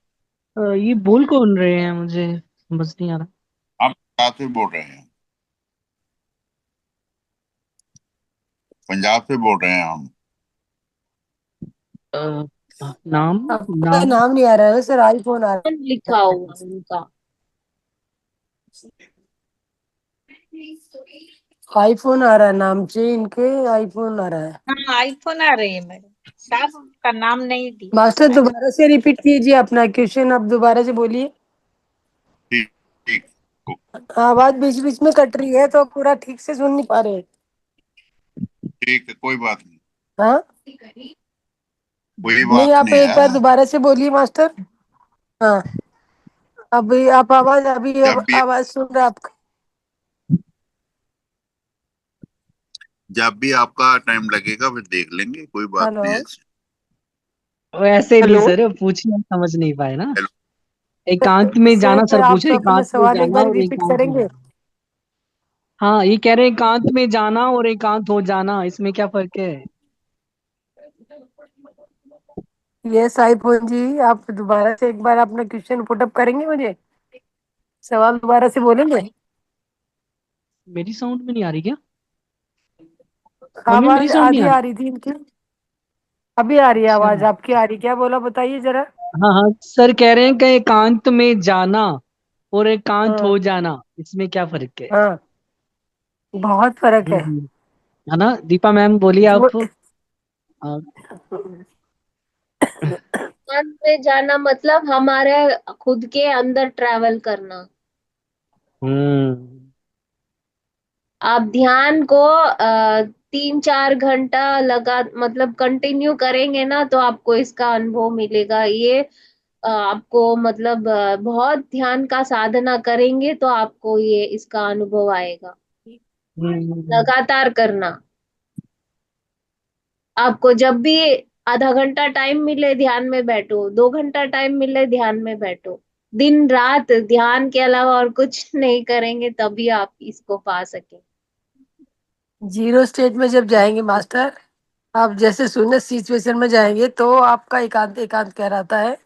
ये बोल कौन रहे हैं, मुझे समझ नहीं आ रहा। हम पंजाब से बोल रहे हैं, पंजाब से बोल रहे हैं हम। अ, नाम आपका नाम नाम नहीं आ रहा है सर, आईफोन आ लिखा रहा हुआ उनका। है। आईफोन आ रहा है, नाम से इनके आईफोन आ रहा है। हाँ आईफोन आ रही है मैडम, साहब का नाम नहीं दी। मास्टर दोबारा से रिपीट कीजिए अपना क्वेश्चन, आप दोबारा से बोलिए। ठीक ठीक। आवाज बीच बीच में कट रही है तो पूरा ठीक से सुन नहीं पा रहे। ठीक है, कोई बात नहीं, हाँ, कोई नहीं बात आप नहीं एक बार है। दोबारा से बोलिए मास्टर। हाँ, अभी आप आवाज, अभी अब जब भी आवाज सुन रहे आप। जब भी आपका टाइम लगेगा फिर देख लेंगे, कोई बात हेलो। नहीं ऐसे। वैसे नहीं हेलो। सर, पूछिए, हम समझ नहीं पाए ना। हेलो। एकांत में जाना सर सर आप पूछे, अपना एकांत में सवाल एक जाना बार और रिपीट एकांत हो करेंगे? जाना। हाँ, ये कह रहे हैं एकांत में जाना और एकांत हो जाना, इसमें क्या फर्क है? यस आईफोन जी, आप दोबारा से एक बार अपना क्वेश्चन पुटअप करेंगे मुझे? सवाल दोबारा से बोलेंगे? मेरी साउंड में नहीं आ रही क्या? मम्मी मेरी आवाज साउंड नहीं आधी आ आ रही? रही थी इनकी, अभी आ रही है अच्छा। आवाज, आपकी आ रही, क्या बोला बताइए जरा। हाँ हाँ सर, कह रहे हैं कि एकांत में जाना और एकांत हाँ हो जाना, इसमें क्या फर्क है? हाँ, बहुत फर्क है। हम्म, है ना? दीपा मैम बोलिए जो आप। मन में जाना मतलब हमारे खुद के अंदर ट्रैवल करना। हम्म। आप ध्यान को 3-4 घंटा लगा मतलब कंटिन्यू करेंगे ना तो आपको इसका अनुभव मिलेगा। ये आपको मतलब बहुत ध्यान का साधना करेंगे तो आपको ये इसका अनुभव आएगा। हम्म। लगातार करना, आपको जब भी आधा घंटा टाइम मिले ध्यान में बैठो, 2 घंटा टाइम मिले ध्यान में बैठो। दिन रात ध्यान के अलावा और कुछ नहीं करेंगे तभी आप इसको पा सके। जीरो स्टेट में जब जाएंगे मास्टर, आप जैसे शून्य सिचुएशन में जाएंगे तो आपका एकांत एकांत कहलाता है।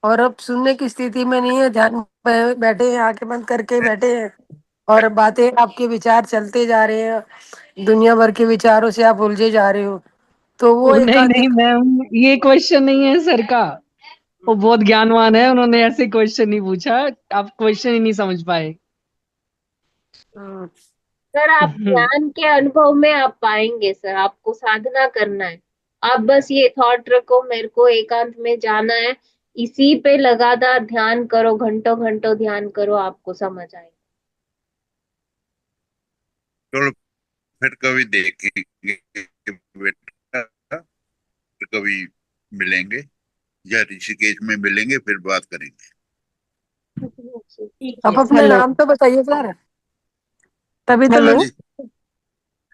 और अब सुनने की स्थिति में नहीं है, ध्यान में बैठे हैं, आंखें बंद करके बैठे हैं और बातें, आपके विचार चलते जा रहे हैं, दुनिया भर के विचारों से आप उलझे जा रहे हो, तो वो ओ नहीं एकांत नहीं मैम, ये क्वेश्चन नहीं है सर का। वो बहुत ज्ञानवान है, उन्होंने ऐसे क्वेश्चन नहीं पूछा। आप क्वेश्चन ही नहीं समझ पाए। सर आप हम्म। ध्यान के अनुभव में आप पाएंगे सर, आपको साधना करना है। आप बस ये थॉट रखो मेरे को एकांत में जाना है, इसी पे लगातार ध्यान करो, घंटों घंटों ध्यान करो, आपको समझ आएगा। चलो फिर कभी देखेंगे बेटा, फिर कभी मिलेंगे या ऋषिकेश में मिलेंगे, फिर बात करेंगे। ठीक आप है अपना हेलो नाम तो बताइए सर, तभी तो हाँ हेलो मिल, जी।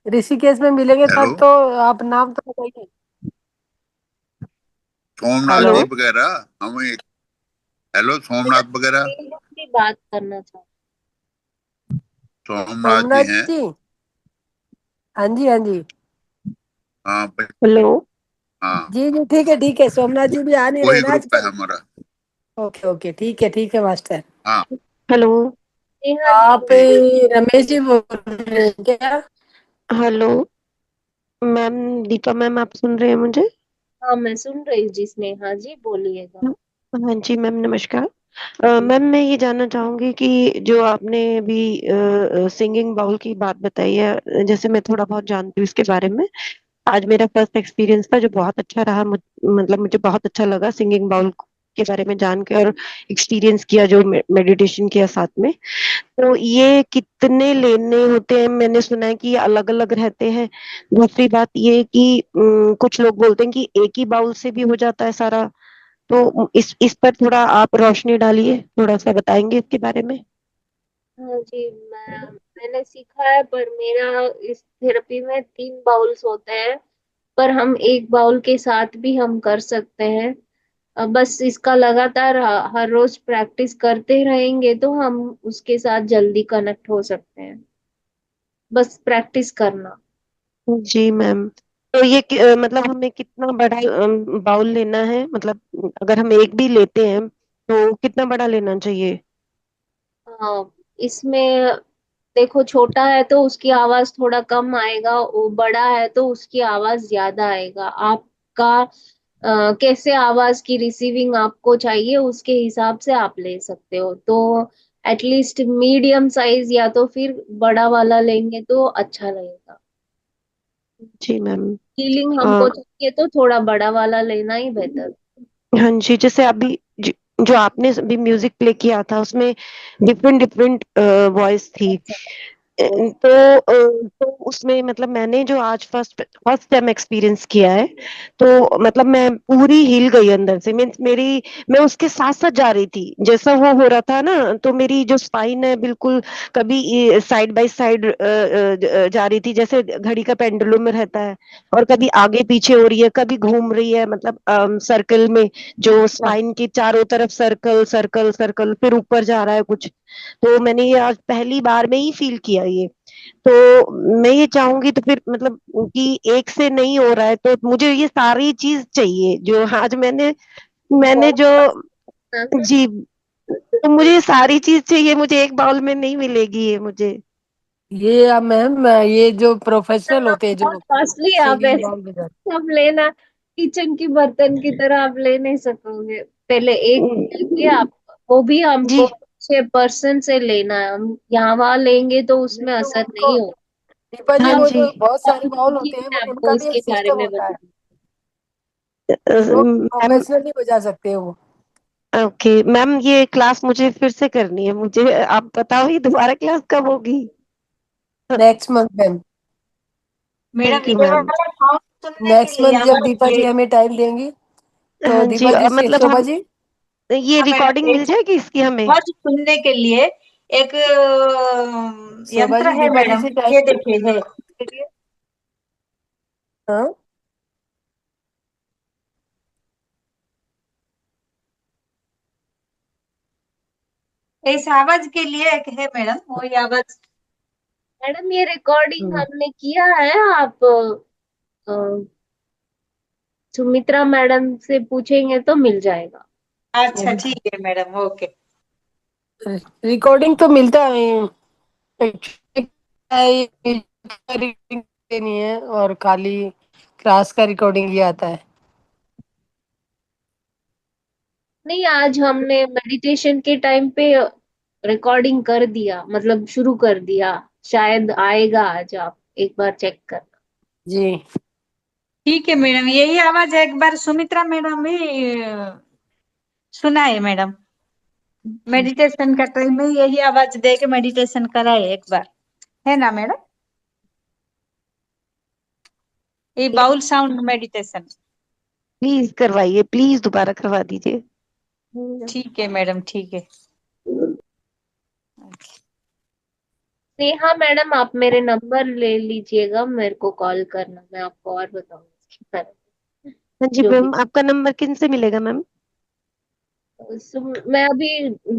ऋषिकेश में मिलेंगे हेलो, तब तो। आप नाम तो बताइए। सोमनाथ हेलो। हेलो जी वगैरह हमें। हेलो, मेरा सोमनाथ वगैरह। भी बात करना चाहता सोमनाथ जी सोमनाथ हैं। जी। हाँ जी, हाँ जी। हाँ हेलो हाँ, जी जी, ठीक है, सोमनाथ जी भी आ नहीं रहे वही ना ग्रुप है आजकल। हमारा। ओके ओके, ठीक है मास्टर। हाँ हेलो हूँ। नेहा जी आप ठीक। रमेश जी बोल रहे हैं क्या? हेलो मैम, दीपा मैम, आप सुन रहे हैं मुझे? हाँ मैं सुन रही हूँ जी, स्नेहा जी बोलिएगा। हाँ जी मैम, नमस्कार। मैम, मैं ये जानना चाहूंगी कि जो आपने अभी सिंगिंग बाउल की बात बताई है, जैसे मैं थोड़ा बहुत जानती हूँ इसके बारे में। आज मेरा फर्स्ट एक्सपीरियंस था जो बहुत अच्छा रहा। मतलब मुझे बहुत अच्छा लगा सिंगिंग बाउल के बारे में जान के, और एक्सपीरियंस किया जो मेडिटेशन किया साथ में। तो ये कितने लेने होते हैं? मैंने सुना है कि ये अलग अलग रहते हैं। दूसरी बात ये है कि कुछ लोग बोलते हैं कि एक ही बाउल से भी हो जाता है सारा। तो इस पर थोड़ा आप रोशनी डालिए, थोड़ा सा बताएंगे इसके बारे में। हाँ जी, मैंने सीखा है, पर मेरा इस थेरेपी में 3 बाउल्स होते हैं, पर हम एक बाउल के साथ भी हम कर सकते हैं। बस इसका लगातार हर रोज प्रैक्टिस करते रहेंगे तो हम उसके साथ जल्दी कनेक्ट हो सकते हैं। बस प्रैक्टिस करना। जी मैम। तो ये मतलब हमें कितना बड़ा बाउल लेना है? मतलब अगर हम एक भी लेते हैं तो कितना बड़ा लेना चाहिए? हाँ, इसमें देखो, छोटा है तो उसकी आवाज थोड़ा कम आएगा, वो बड़ा है तो उसकी आवाज ज्यादा आएगा। आपका कैसे आवाज की रिसीविंग आपको चाहिए उसके हिसाब से आप ले सकते हो। तो एटलीस्ट मीडियम साइज या तो फिर बड़ा वाला लेंगे तो अच्छा रहेगा। जी मैम। फीलिंग अ, हमको चाहिए तो थोड़ा बड़ा वाला लेना ही बेहतर। हाँ जी, जैसे अभी जो आपने अभी म्यूजिक प्ले किया था उसमें डिफरेंट डिफरेंट वॉइस थी। तो तो उसमें मतलब मैंने जो आज फर्स्ट फर्स्ट टाइम एक्सपीरियंस किया है, तो मतलब मैं पूरी हिल गई अंदर से। मीन्स मेरी, मैं उसके साथ साथ जा रही थी जैसा वो हो रहा था ना। तो मेरी जो स्पाइन है बिल्कुल कभी साइड बाय साइड जा रही थी, जैसे घड़ी का पेंडुलम में रहता है। और कभी आगे पीछे हो रही है, कभी घूम रही है, मतलब सर्कल में, जो स्पाइन के चारों तरफ सर्कल सर्कल सर्कल, फिर ऊपर जा रहा है कुछ। तो मैंने ये आज पहली बार में ही फील किया ये। तो मैं ये चाहूंगी तो फिर मतलब कि एक से नहीं हो रहा है तो मुझे ये सारी चीज चाहिए जो आज मैंने मैंने जो। जी, तो मुझे ये सारी चीज चाहिए, मुझे एक बाउल में नहीं मिलेगी ये मुझे। ये अब मैम, ये जो प्रोफेशनल होते हैं बहुत जो कॉस्टली आप सिंगिंग ऐसे बाउल बजाते सब लेना, किचन की बर्तन की तरह आप ले नहीं सकोगे। पहले एक लेके आप, वो भी जी हमको अच्छे पर्सन से लेना है। हम यहाँ वहाँ लेंगे तो हैं। उसमें तो असर उनको, नहीं होगा। दीपा जी, हाँ वो जी। जो बहुत सारे बाउल ठीक होते हैं है, वो आपको उनका भी उसके एक बारे सिस्टम में होता है, बता। जो मैम, प्रोफेशनली बजा सकते हैं वो। ओके मैम, ये क्लास मुझे फिर से करनी है। मुझे आप बताओ ये दोबारा क्लास कब होगी? Next month ma'am. Madam thank you ये मैम। वाला साउंड सुनने के नेक्स्ट लिए मंथ जब आप दीपा जी हमें टाइम देंगी तो हाँ जी, दीपा जी से मतलब शोभा हम जी। ये हाँ रिकॉर्डिंग मैडम, मिल जाएगी इसकी हमें? आवाज सुनने के लिए एक शोभा यंत्र जी है दीपा जी मैडम, से ये टाइम देखिए है। दीजिए। हाँ। इस आवाज के लिए एक है मैडम, वो ये आवाज। मैडम ये रिकॉर्डिंग हम्म। हमने किया है। आप अ, सुमित्रा मैडम से पूछेंगे तो मिल जाएगा। अच्छा ठीक है मैडम, ओके। रिकॉर्डिंग तो मिलता है, रिकॉर्डिंग नहीं है, और खाली क्लास का रिकॉर्डिंग ही आता है। नहीं, आज हमने मेडिटेशन के टाइम पे रिकॉर्डिंग कर दिया, मतलब शुरू कर दिया। शायद आएगा आज, आप एक बार चेक कर। जी। ठीक है मैडम, यही आवाज एक बार सुमित्रा मैडम भी सुनाए मैडम। मेडिटेशन का टाइम में यही आवाज दे के मेडिटेशन कराए एक बार, है ना मैडम? ये बाउल साउंड मेडिटेशन। प्लीज करवाइए, प्लीज दोबारा करवा दीजिए। ठीक है मैडम, ठीक है। नेहा मैडम, आप मेरे नंबर ले लीजिएगा, मेरे को कॉल करना, मैं आपको और बताऊंगी इसके बारे में हाँ जी जो भी। मैम, आपका नंबर किन से मिलेगा मैम? मैं अभी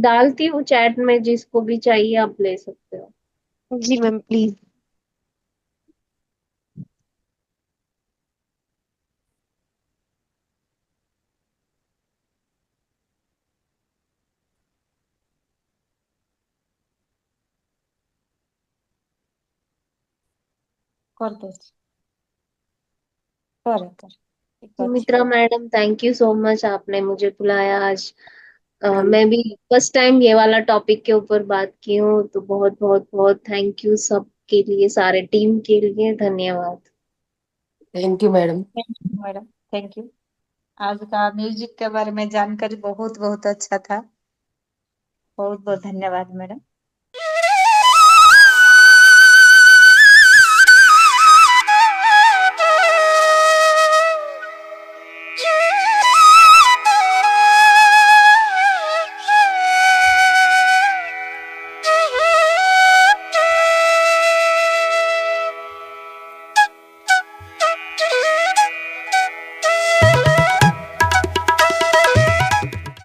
डालती हूँ चैट में, जिसको भी चाहिए आप ले सकते हो। जी मैम प्लीज। कर दो, कर कर। Sumitra madam, thank you so much, आपने मुझे बुलाया आज। मैम, मैं भी फर्स्ट टाइम ये वाला टॉपिक के ऊपर बात की हूँ, तो बहुत बहुत बहुत थैंक यू सब के लिए, सारे टीम के लिए धन्यवाद। Thank you madam. Thank you madam, thank you. आज का म्यूजिक के बारे में जानकारी बहुत बहुत अच्छा था। बहुत बहुत धन्यवाद मैडम।